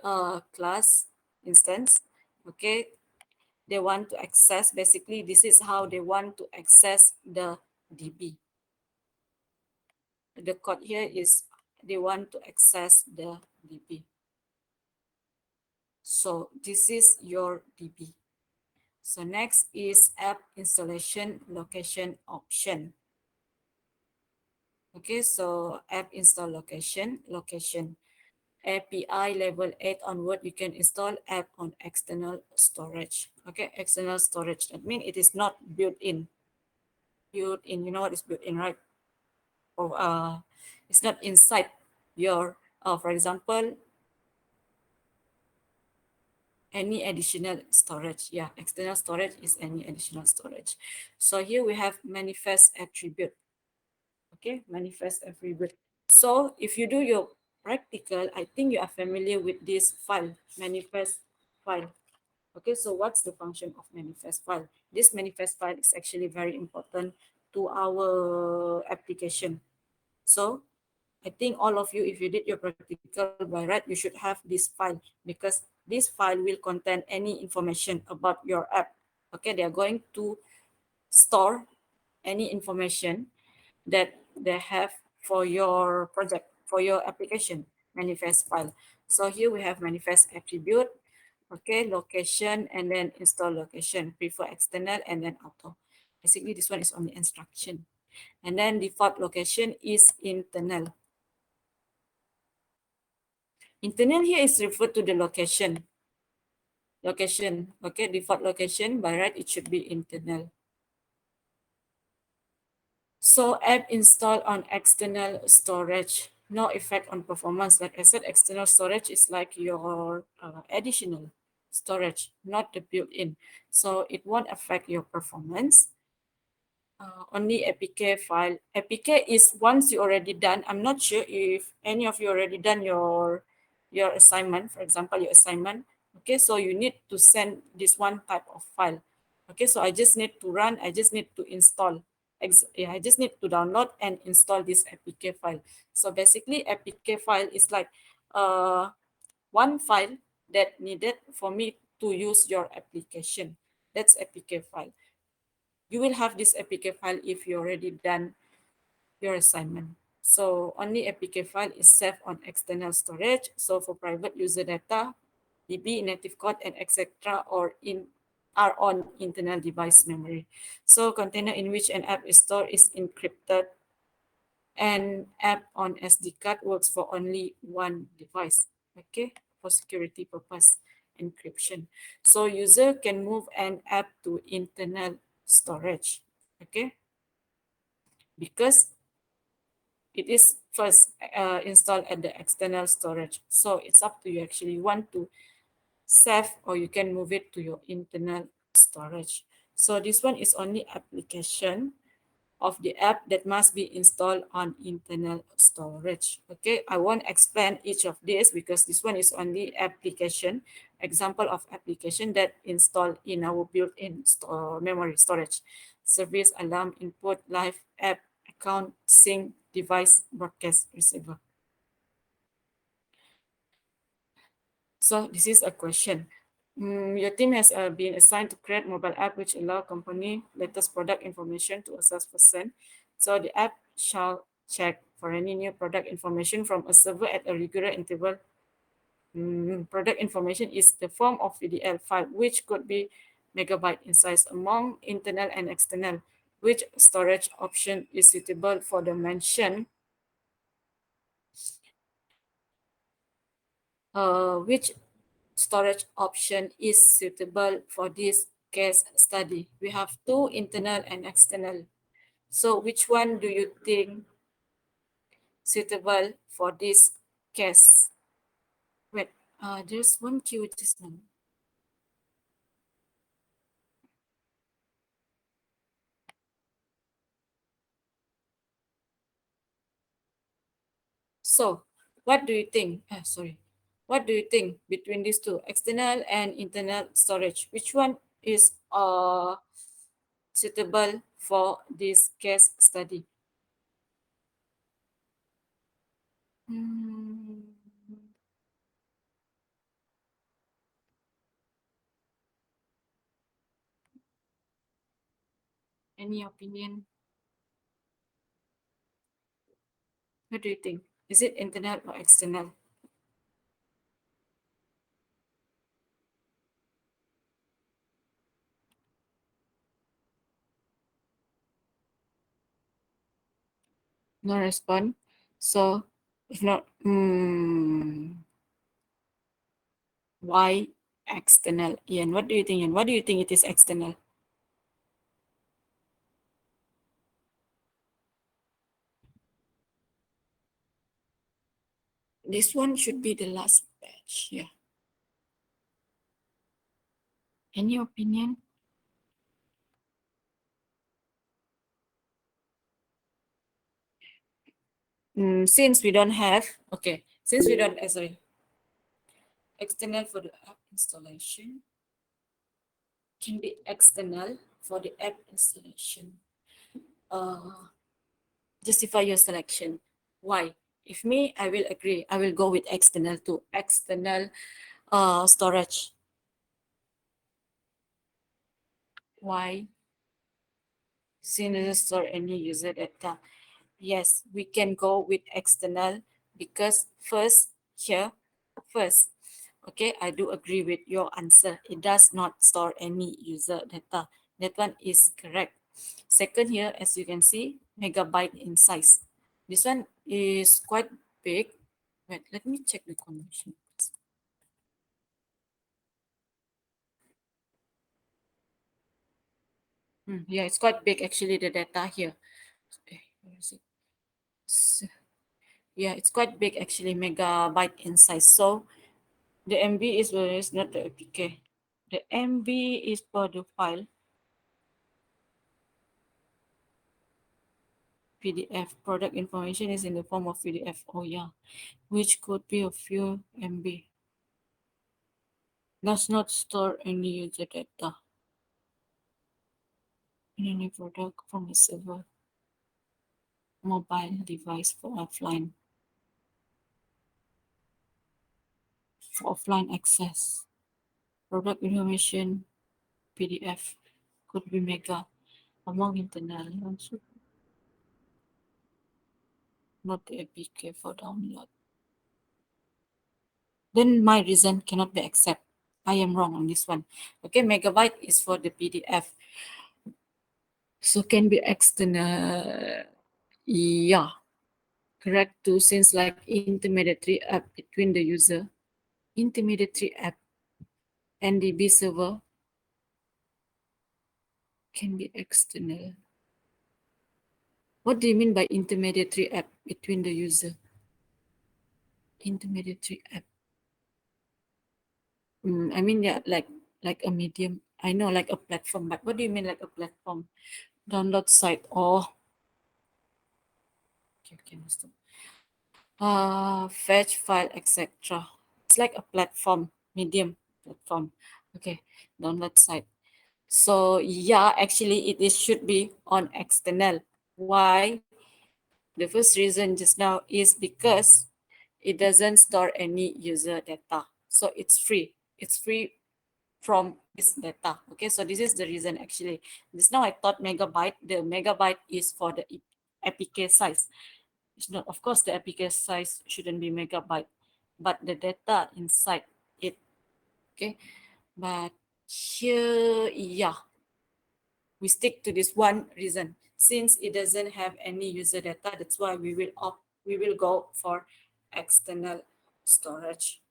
class instance. Okay, they want to access, basically this is how they want to access the DB. The code here is they want to access the DB. So this is your DB. So next is app installation location option. Okay, so app install location. API level 8 onward, you can install app on external storage. Okay, external storage. That means it is not built in. Built in, you know what is built in, right? Or it's not inside your, for example, any additional storage. Yeah, external storage is any additional storage. So here we have manifest attribute. Okay, manifest attribute. So if you do your practical, I think you are familiar with this file, manifest file. Okay, so what's the function of manifest file? This manifest file is actually very important to our application. So I think all of you, if you did your practical by right, you should have this file, because this file will contain any information about your app. Okay, they are going to store any information that they have for your project, for your application, manifest file. So here we have manifest attribute, okay, location, and then install location, prefer external, and then auto. Basically, this one is only instruction. And then default location is internal. Internal here is referred to the location. Location, okay, default location, by right, it should be internal. So app install on external storage, no effect on performance. Like I said, external storage is like your additional storage, not the built-in. So it won't affect your performance. Only APK file. APK is once you already done. I'm not sure if any of you already done your assignment, for example, your assignment. Okay, so you need to send this one type of file. Okay, so I just need to run, I just need to install. I just need to download and install this APK file. So basically, APK file is like one file that needed for me to use your application. That's APK file. You will have this APK file if you already done your assignment. So only APK file is saved on external storage. So for private user data, DB, native code, and etc. or in are on internal device memory. So container in which an app is stored is encrypted, and app on SD card works for only one device. Okay, for security purpose encryption. So user can move an app to internal storage. Okay, because it is first installed at the external storage. So it's up to you actually. You want to save or you can move it to your internal storage. So this one is only application of the app that must be installed on internal storage. Okay, I won't explain each of this because this one is only application, example of application that installed in our built-in memory storage. Service, alarm, input, live app, account, sync, device, broadcast, receiver. So this is a question. Your team has been assigned to create mobile app which allow company latest product information to a salesperson. So the app shall check for any new product information from a server at a regular interval. Product information is the form of VDL file, which could be megabyte in size among internal and external. Which storage option is suitable for the mentioned Which storage option is suitable for this case study? We have two, internal and external. So which one do you think suitable for this case? Wait, there's one queue just now. So what do you think? Sorry. What do you think between these two, external and internal storage? Which one is suitable for this case study? Hmm. Any opinion? What do you think? Is it internal or external? No response. So if not, why external? Ian, what do you think? Ian? What do you think it is external? This one should be the last batch. Yeah. Any opinion? Since we don't have, okay, since we don't, sorry, external for the app installation can be external for the app installation. Uh, justify your selection. Why? If me, I will agree. I will go with external to external storage. Why? Since it store any user data. Yes, we can go with external because first, okay, I do agree with your answer. It does not store any user data. That one is correct. Second here, as you can see, megabyte in size. This one is quite big. Wait, let me check the conversion. Yeah, it's quite big actually, the data here. Where is it? Yeah, it's quite big actually, megabyte in size. So the MB is not the APK. The MB is for the file PDF. Product information is in the form of PDF. Oh yeah, which could be a few MB. Does not store any user data in any product from a server mobile device for offline access. Product information PDF could be mega among internal, also not the APK for download. Then my reason cannot be accepted. I am wrong on this one. Okay, megabyte is for the PDF. So can be external. Yeah, correct too, since like intermediary app between the user, intermediary app and DB server can be external. What do you mean by intermediary app between the user? Intermediary app. I mean, yeah, like a medium. I know like a platform, but what do you mean like a platform? Download site or okay, understand. Fetch file, etc. It's like a platform, medium platform. Okay, download site. So yeah, actually it is should be on external. Why? The first reason just now is because it doesn't store any user data. So it's free. It's free from this data. Okay, so this is the reason actually. Just now I thought megabyte. The megabyte is for the APK size. It's not, of course, the APK size shouldn't be megabyte, but the data inside it. Okay, but here, yeah, we stick to this one reason. Since it doesn't have any user data, that's why we will go for external storage.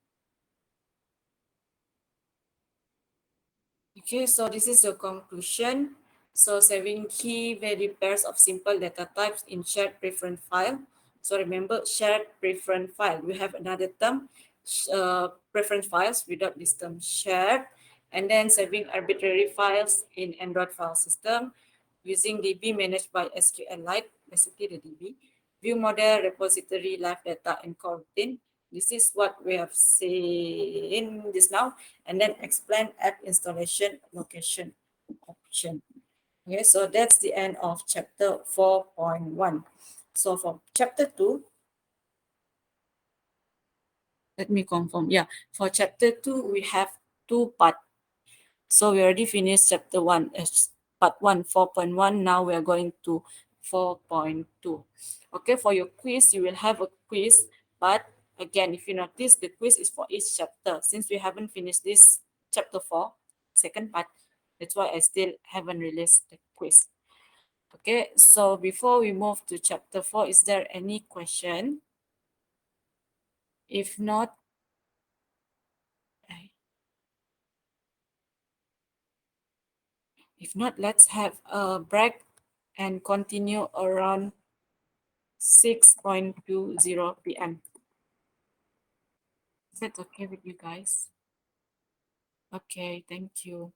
Okay, so this is the conclusion. So saving key value pairs of simple data types in shared preference file. So remember shared preference file. We have another term, preference files without this term shared, and then saving arbitrary files in Android file system using DB managed by SQLite, basically the DB, view model, repository, live data, and coroutine. This is what we have seen this now, and then explain app installation location option. Okay, so that's the end of chapter 4.1. So for chapter 2, let me confirm. Yeah, for chapter 2, we have two parts. So we already finished chapter 1, part 1, 4.1. Now we are going to 4.2. Okay, for your quiz, you will have a quiz, but again, if you notice, the quiz is for each chapter. Since we haven't finished this chapter 4, second part, that's why I still haven't released the quiz. Okay, so before we move to chapter 4, is there any question? If not, let's have a break and continue around 6:20 p.m. Is that okay with you guys? Okay, thank you.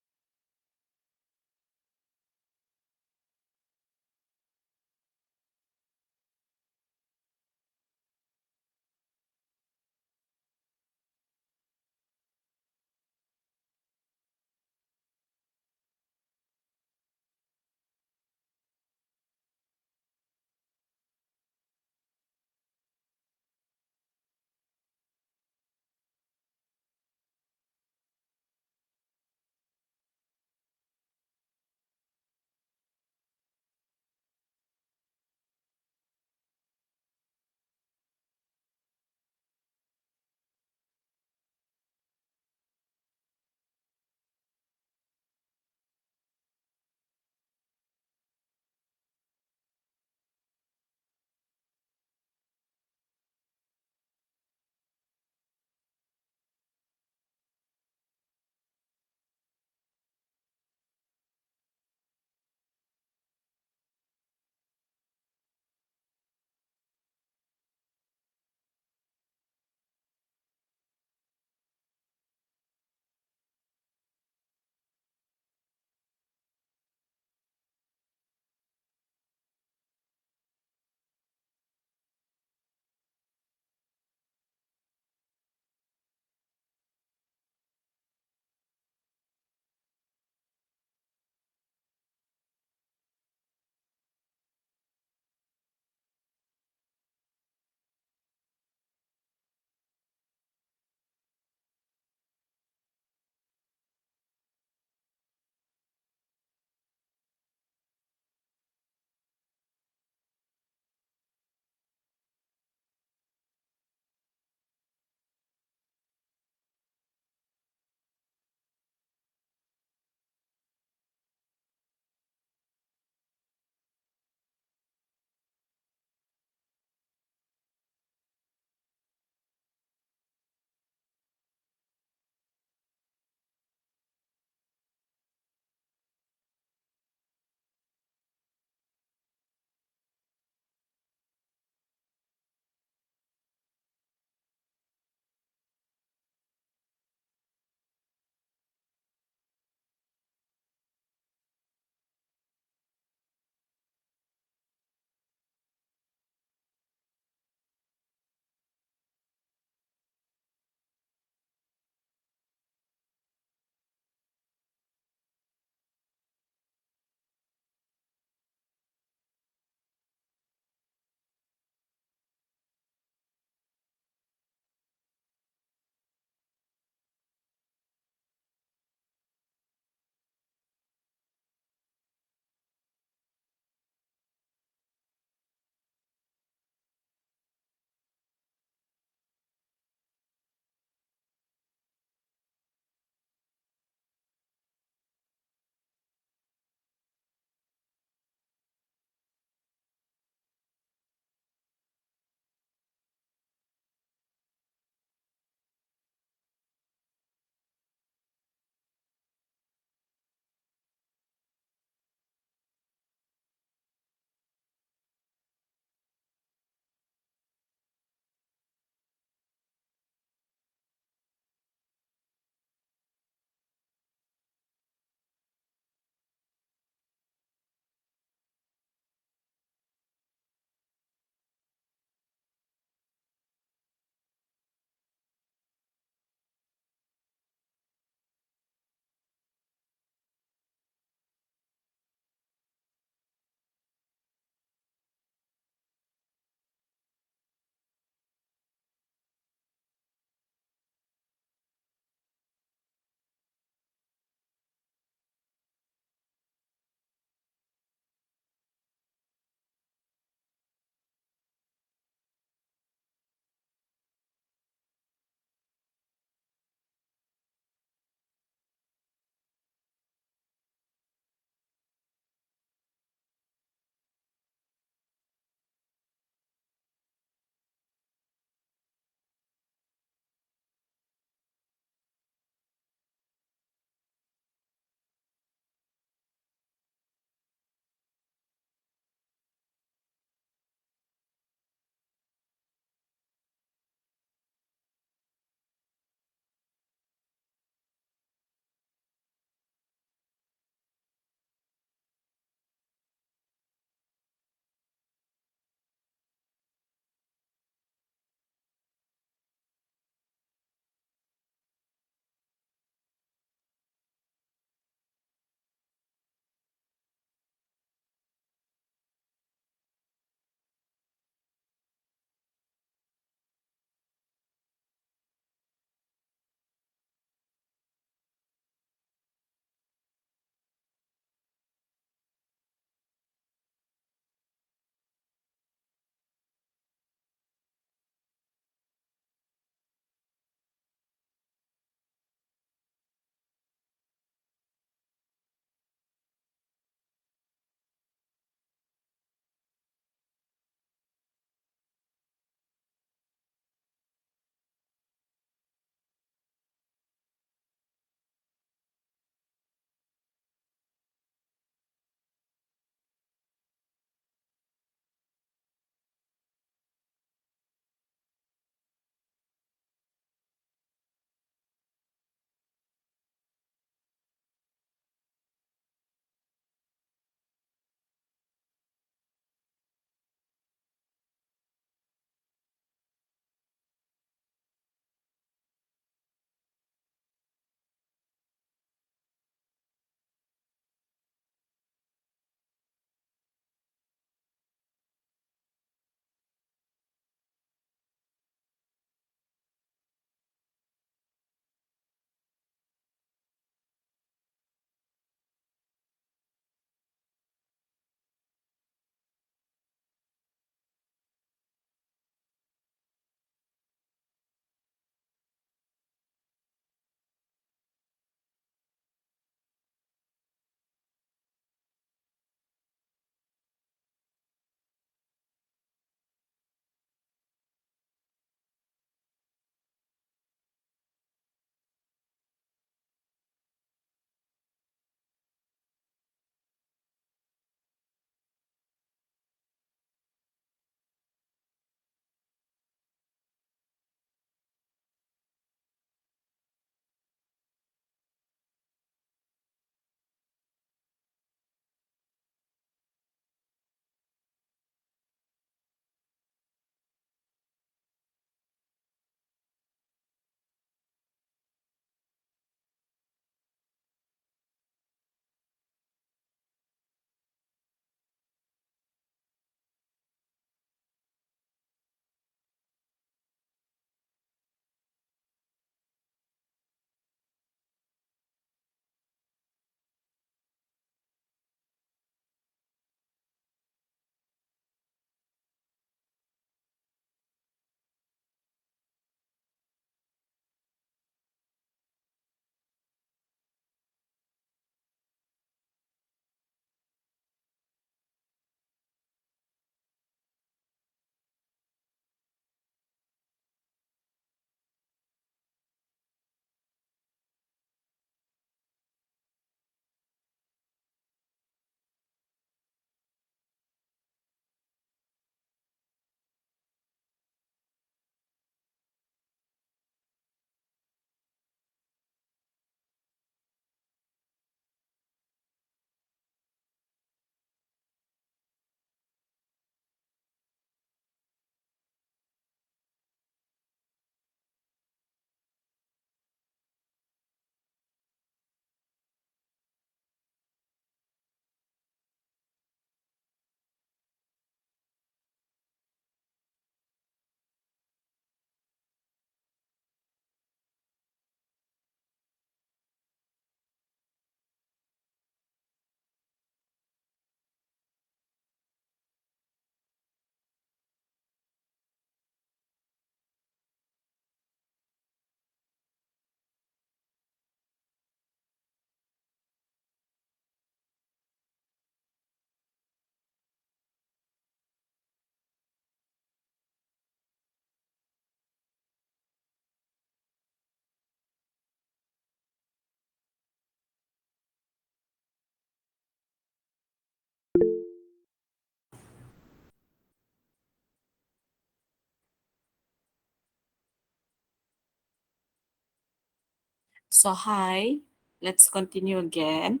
So hi, let's continue again.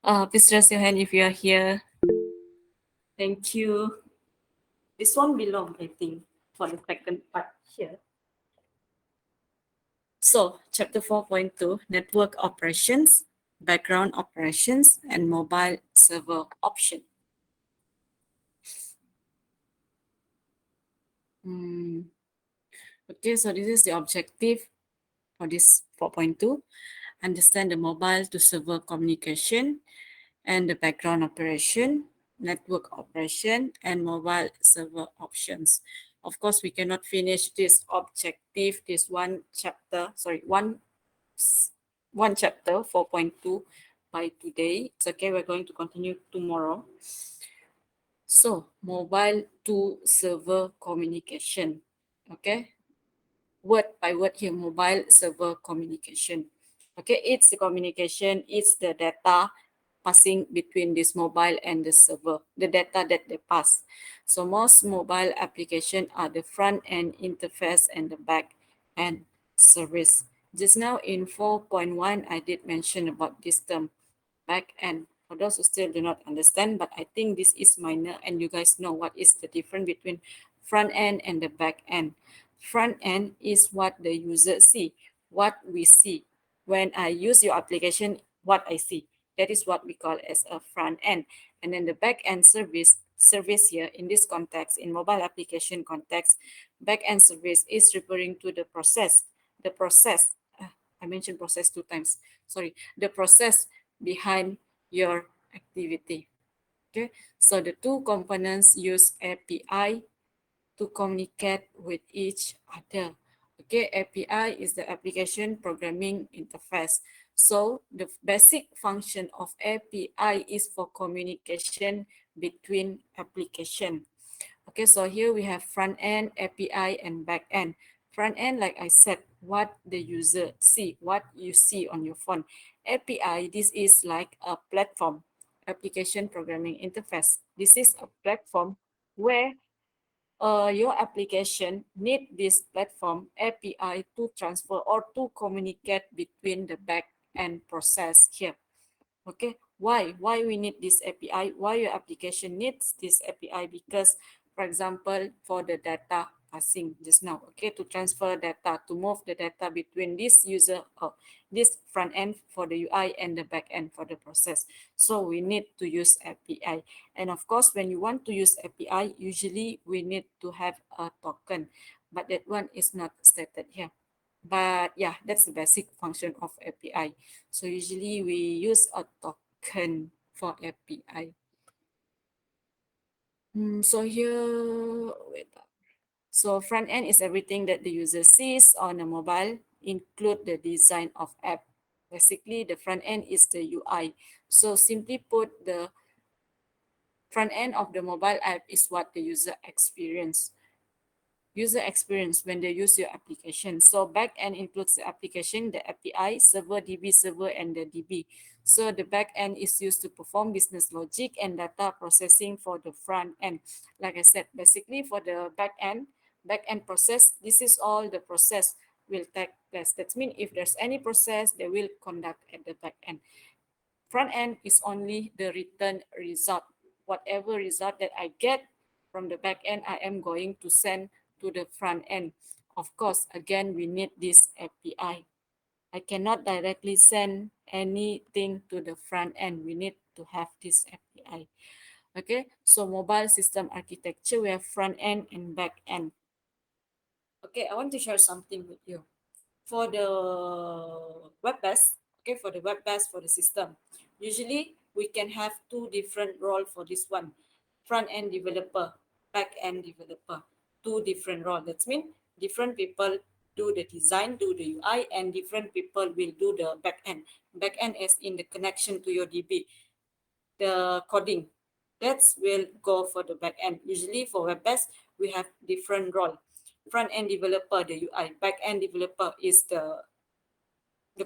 Please raise your hand if you are here. Thank you. This one belong, I think, for the second part here. So chapter 4.2, network operations, background operations, and mobile server option. Okay, so this is the objective for this 4.2. Understand the mobile to server communication and the background operation, network operation, and mobile server options. Of course, we cannot finish this objective, this one chapter 4.2 by today. It's okay, we're going to continue tomorrow. So, mobile to server communication. Okay, word by word here, mobile server communication. Okay, it's the communication, it's the data passing between this mobile and the server, the data that they pass. So most mobile application are the front end interface and the back end service. Just now in 4.1, I did mention about this term, back end. For those who still do not understand, but I think this is minor and you guys know what is the difference between front end and the back end. Front end is what the user see, what we see. When I use your application, what I see. That is what we call as a front end. And then the back end service here in this context, in mobile application context, back end service is referring to the process. The process, I mentioned process two times. Sorry, the process behind your activity. Okay, so the two components use API to communicate with each other. Okay, API is the application programming interface. So the basic function of API is for communication between application. Okay, so here we have front end, API, and back end. Front end, like I said, what the user see, what you see on your phone. API, this is like a platform, application programming interface. This is a platform where your application need this platform API to transfer or to communicate between the back end process here. Okay, why we need this API? Why your application needs this API? Because, for example, for the data passing just now, okay, to transfer data, to move the data between this user or this front end for the UI and the back end for the process. So we need to use API. And of course, when you want to use API, usually we need to have a token, but that one is not stated here. But yeah, that's the basic function of API. So usually we use a token for API. So here, wait. So front end is everything that the user sees on a mobile, include the design of app. Basically, the front end is the UI. So simply put, the front end of the mobile app is what the user experience when they use your application. So backend includes the application, the API, server, DB server, and the DB. So the backend is used to perform business logic and data processing for the front end. Like I said, basically for the backend process, this is all the process will take place. That means if there's any process, they will conduct at the backend. Front end is only the return result. Whatever result that I get from the back end, I am going to send to the front end. Of course, again, we need this API. I cannot directly send anything to the front end. We need to have this API. Okay, so mobile system architecture, we have front end and back end. Okay, I want to share something with you. For the web base, okay, for the web base for the system, usually we can have two different role for this one, front end developer, back end developer, two different role. That means different people do the design, do the UI, and different people will do the back end. Back end is in the connection to your DB, the coding. That will go for the back end. Usually for web base, we have different role. Front end developer, the UI. Back end developer is the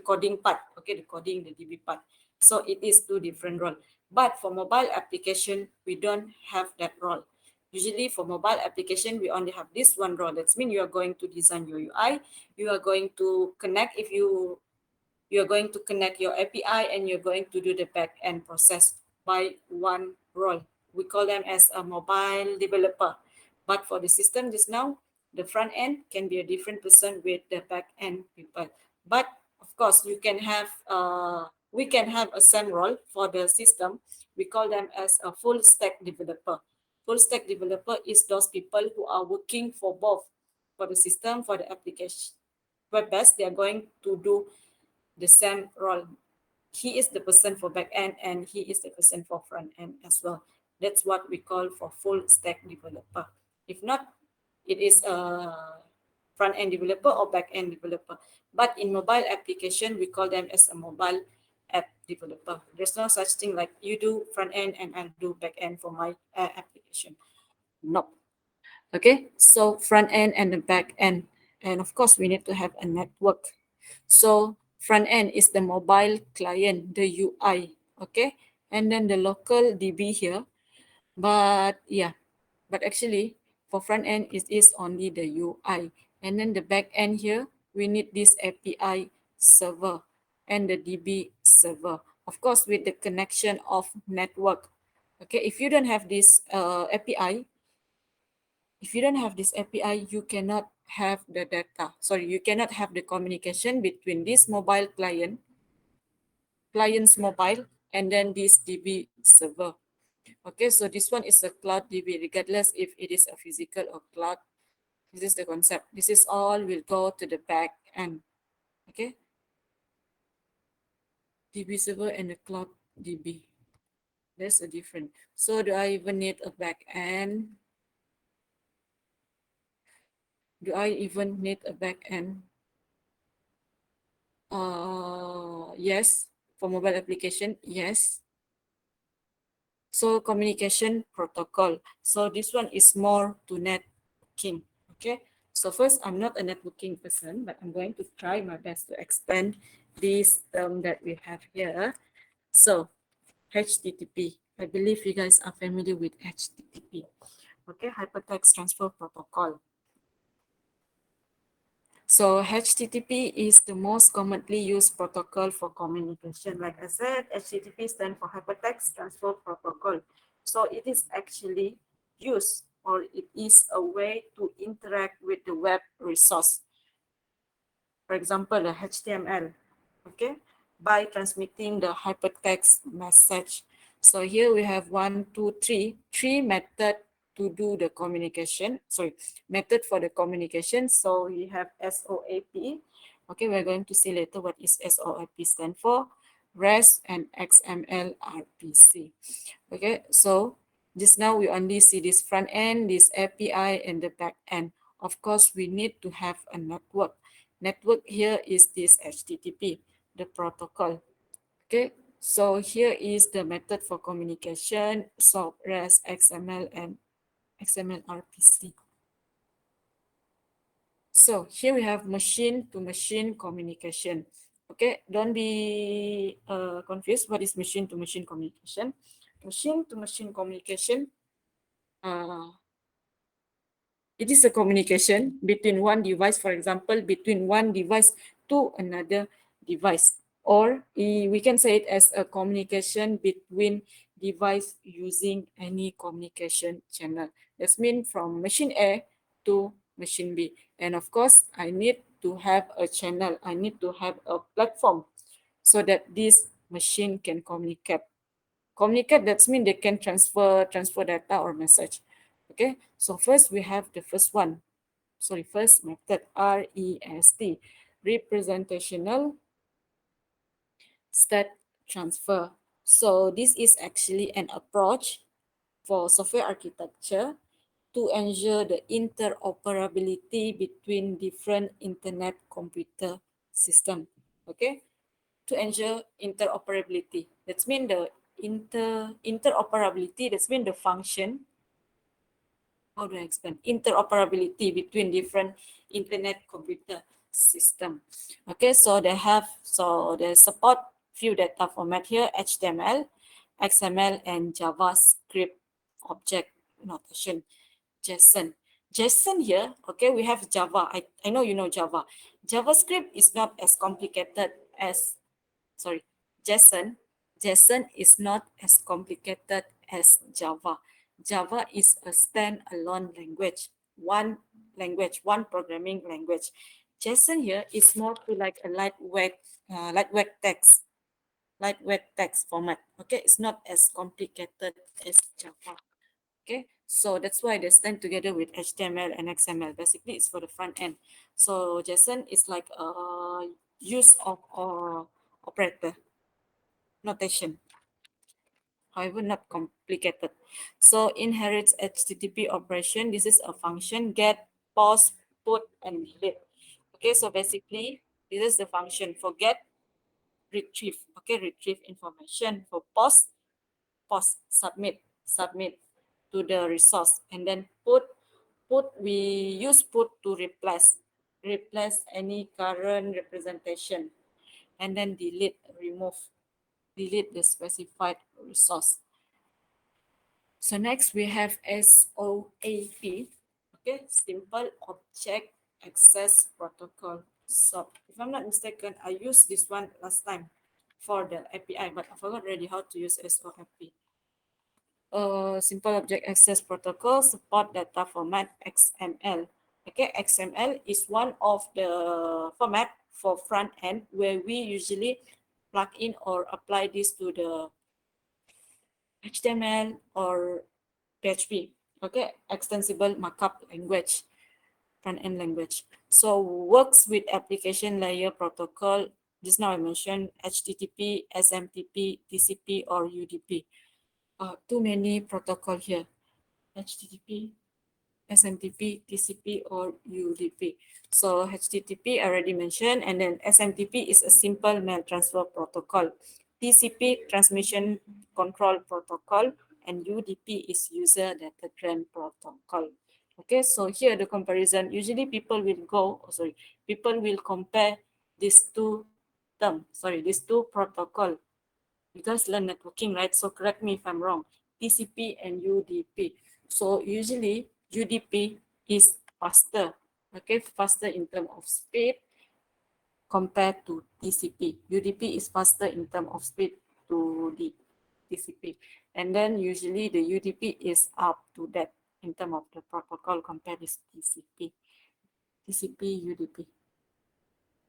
coding part, okay, the coding, the DB part. So it is two different role. But for mobile application, we don't have that role. Usually for mobile application, we only have this one role. That's mean you are going to design your UI, you are going to connect if you're going to connect your API and you're going to do the back end process by one role. We call them as a mobile developer. But for the system just now, the front end can be a different person with the back end people. But of course, you can have we can have a same role for the system. We call them as a full stack developer. Full stack developer is those people who are working for both, for the system, for the application. Web based, they are going to do the same role. He is the person for back end and he is the person for front end as well. That's what we call for full stack developer. If not, it is a front end developer or back end developer. But in mobile application, we call them as a mobile app developer. There's no such thing like you do front end and I'll do back end for my application. Nope. Okay, so front end and the back end. And of course, we need to have a network. So front end is the mobile client, the UI, okay? And then the local DB here. But yeah, but actually for front end, it is only the UI. And then the back end here, we need this API server and the DB server. Of course, with the connection of network. Okay, if you don't have this API, if you don't have this API, you cannot have the data. Sorry, you cannot have the communication between this mobile client, client's mobile, and then this DB server. Okay, so this one is a cloud DB, regardless if it is a physical or cloud. This is the concept. This is all will go to the back end. Okay, DB server and the cloud DB. There's a difference. So do I even need a back end? Do I even need a back end? Yes, for mobile application, yes. So communication protocol. So this one is more to networking. Okay. So first, I'm not a networking person, but I'm going to try my best to explain this term that we have here. So HTTP. I believe you guys are familiar with HTTP. Okay, Hypertext Transfer Protocol. So HTTP is the most commonly used protocol for communication. Like I said, HTTP stands for Hypertext Transfer Protocol. So it is actually used, or it is a way to interact with the web resource. For example, the HTML, okay, by transmitting the hypertext message. So here we have three method to do the communication. Sorry, method for the communication. So we have SOAP. Okay, we're going to see later what is SOAP stand for. REST and XML RPC. Okay, so just now we only see this front end, this API, and the back end. Of course, we need to have a network. Network here is this HTTP, the protocol. Okay, so here is the method for communication, SOAP, REST, XML, and XML RPC. So here we have machine-to-machine communication. Okay, don't be confused. What is machine-to-machine communication? Machine-to-machine communication, uh, it is a communication between one device, for example, between one device to another device. Or we can say it as a communication between device using any communication channel. That means from machine A to machine B. And of course, I need to have a channel. I need to have a platform so that this machine can communicate. Communicate, that means they can transfer data or message. Okay, so first we have the first one. Sorry, first method, REST, representational state transfer. So this is actually an approach for software architecture to ensure the interoperability between different internet computer system. Okay, to ensure interoperability. That means the interoperability, that means the function, how do I explain? Interoperability between different internet computer system. Okay, so they support few data format here, HTML, XML, and JavaScript object. notation. JSON. JSON here, okay, we have Java. I know you know Java. JavaScript is not as complicated as, sorry, JSON. JSON is not as complicated as Java. Java is a standalone language, one programming language. JSON here is more to like a lightweight text format. Okay, it's not as complicated as Java. Okay, so that's why they stand together with HTML and XML. Basically, it's for the front end. So JSON is like a use of operator notation, however not complicated. So inherits HTTP operation. This is a function: get, post, put, and delete. Okay, so basically this is the function for get, retrieve. Okay, retrieve information. For post, submit to the resource. And then put, we use put to replace any current representation. And then delete the specified resource. So next we have SOAP, okay, Simple Object Access Protocol. So if I'm not mistaken, I used this one last time for the API, but I forgot already how to use SOAP. Simple Object Access Protocol support data format XML. Okay, XML is one of the format for front end where we usually plug in or apply this to the HTML or PHP. Okay, extensible markup language, front end language. So works with application layer protocol. Just now I mentioned HTTP, SMTP, TCP, or UDP. Too many protocol here. HTTP, SMTP, TCP, or UDP. So HTTP I already mentioned, and then SMTP is a simple mail transfer protocol. TCP, transmission control protocol, and UDP is user datagram protocol. Okay, so here the comparison, usually people will compare these two these two protocol. You guys learn networking, right? So correct me if I'm wrong. TCP and UDP. So usually UDP is faster, okay, faster in terms of speed compared to TCP. UDP is faster in terms of speed to the TCP. And then usually the UDP is up to that in terms of the protocol compared with TCP. TCP, UDP.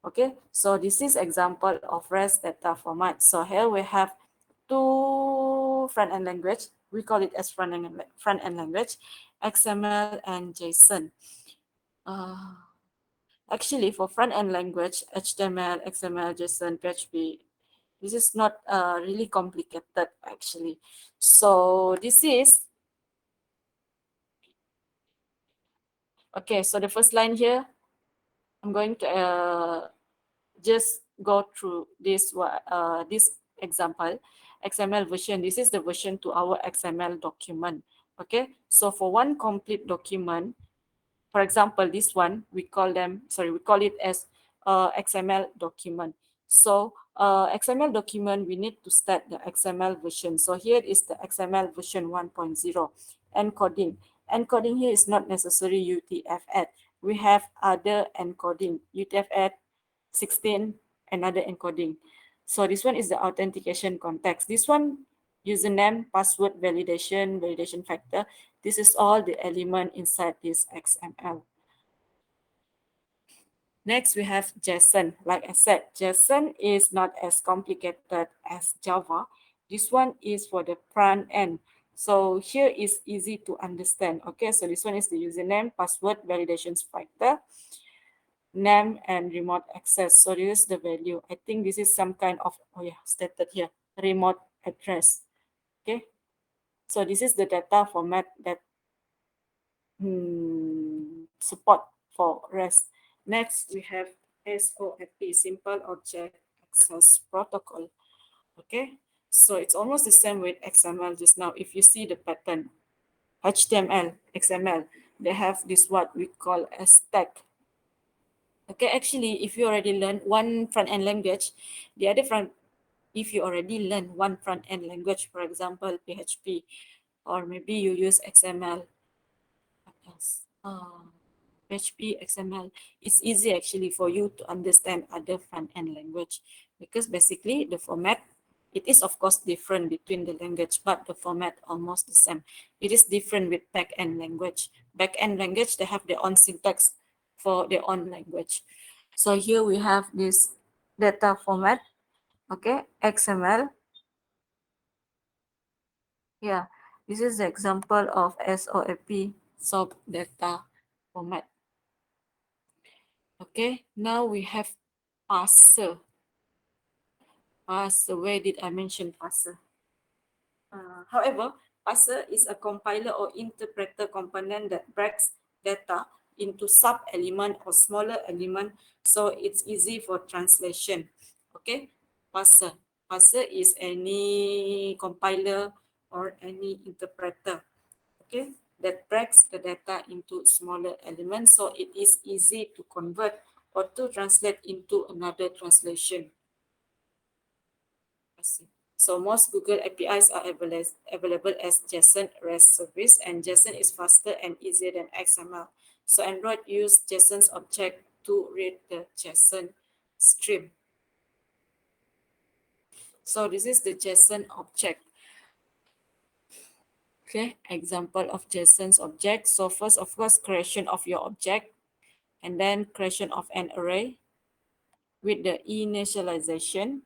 Okay, so this is example of REST data format. So here we have two front-end language. We call it as front-end language, XML and JSON. Actually, for front-end language, HTML, XML, JSON, PHP, this is not really complicated actually. So this is, okay, so the first line here, I'm going to just go through this example. XML version, this is the version to our XML document. Okay, so for one complete document, for example, this one, we call it as XML document. So XML document, we need to start the XML version. So here is the XML version 1.0. Encoding. Encoding here is not necessary UTF-8. We have other encoding, UTF-8, 16, another encoding. So this one is the authentication context. This one, username, password, validation factor. This is all the element inside this XML. Next, we have JSON. Like I said, JSON is not as complicated as Java. This one is for the front end. So here is easy to understand. Okay, so this one is the username, password, validation factor, name, and remote access. So this is the value. I think this is some kind of, stated here, remote address. Okay, so this is the data format that support for REST. Next, we have SOAP, Simple Object Access Protocol. Okay, so it's almost the same with XML just now. If you see the pattern, HTML, XML, they have this what we call a stack. Okay, actually, if you already learn one front-end language, if you already learn one front-end language, for example, PHP, or maybe you use XML. What else? PHP, XML. It's easy actually for you to understand other front-end language because basically the format, it is of course different between the language, but the format almost the same. It is different with back-end language. Back-end language, they have their own syntax for their own language. So here we have this data format, okay, XML. Yeah, this is the example of SOAP, SOAP data format. Okay, now we have parser. Parser, where did I mention parser? However, parser is a compiler or interpreter component that breaks data into sub-element or smaller element, so it's easy for translation. Okay, parser. Parser is any compiler or any interpreter, okay, that breaks the data into smaller elements, so it is easy to convert or to translate into another translation. So most Google APIs are available as JSON REST service, and JSON is faster and easier than XML. So Android use JSON's object to read the JSON stream. So this is the JSON object. Okay, example of JSON's object. So first, of course, creation of your object, and then creation of an array with the initialization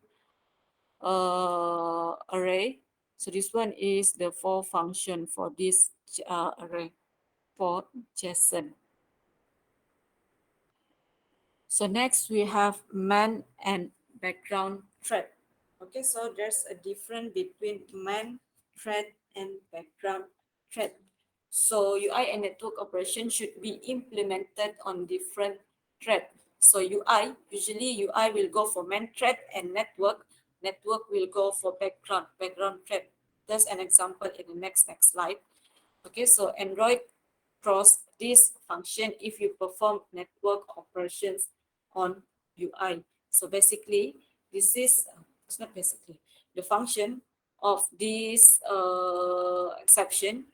array. So this one is the for function for this array for JSON. So next we have main and background thread. Okay, so there's a difference between main thread and background thread. So UI and network operation should be implemented on different thread. So usually UI will go for main thread, and network will go for background thread. There's an example in the next slide. Okay, so Android cross this function if you perform network operations on UI. So basically, this is, it's not basically, the function of this exception,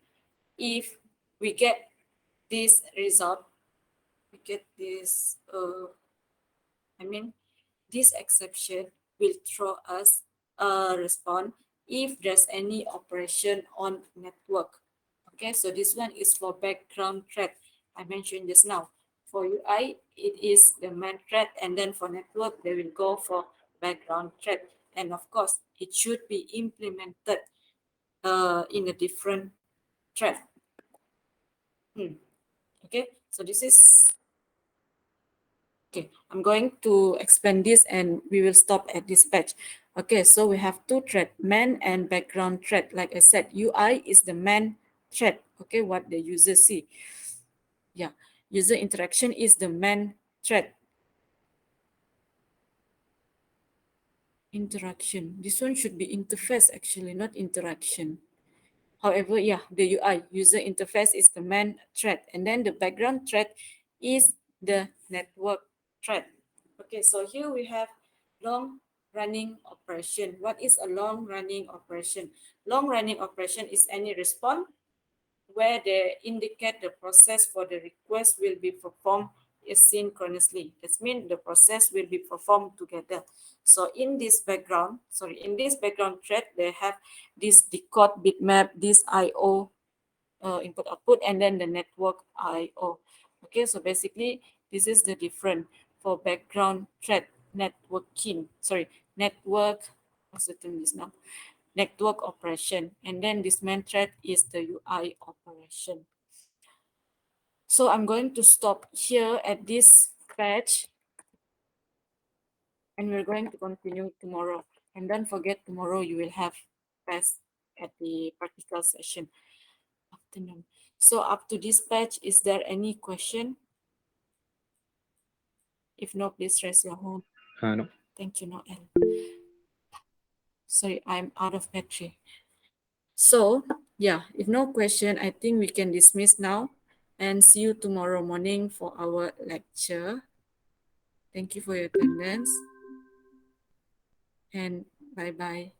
if we get this result, we get this, this exception will throw us a response if there's any operation on network. Okay, so this one is for background thread. I mentioned just now. For UI, it is the main thread, and then for network, they will go for background thread. And of course, it should be implemented in a different thread. Okay, so this is, okay, I'm going to explain this and we will stop at this page. Okay, so we have two thread, main and background thread. Like I said, UI is the main thread, okay, what the user see. Yeah, user interaction is the main thread. Interaction, this one should be interface actually, not interaction. However, yeah, the UI, user interface, is the main thread, and then the background thread is the network thread. Okay, so here we have long running operation. What is a long running operation? Long running operation is any response where they indicate the process for the request will be performed asynchronously. That means the process will be performed together. So in this background thread, they have this decode bitmap, this IO input output, and then the network IO. Okay, so basically this is the difference for background thread network, what's the term is now? Network operation, and then this main thread is the UI operation. So I'm going to stop here at this page, and we're going to continue tomorrow. And don't forget, tomorrow you will have test at the practical session afternoon. So up to this page, is there any question? If no, please raise your hand. No. Thank you, Noel. Sorry, I'm out of battery. So yeah, if no question, I think we can dismiss now and see you tomorrow morning for our lecture. Thank you for your attendance and bye-bye.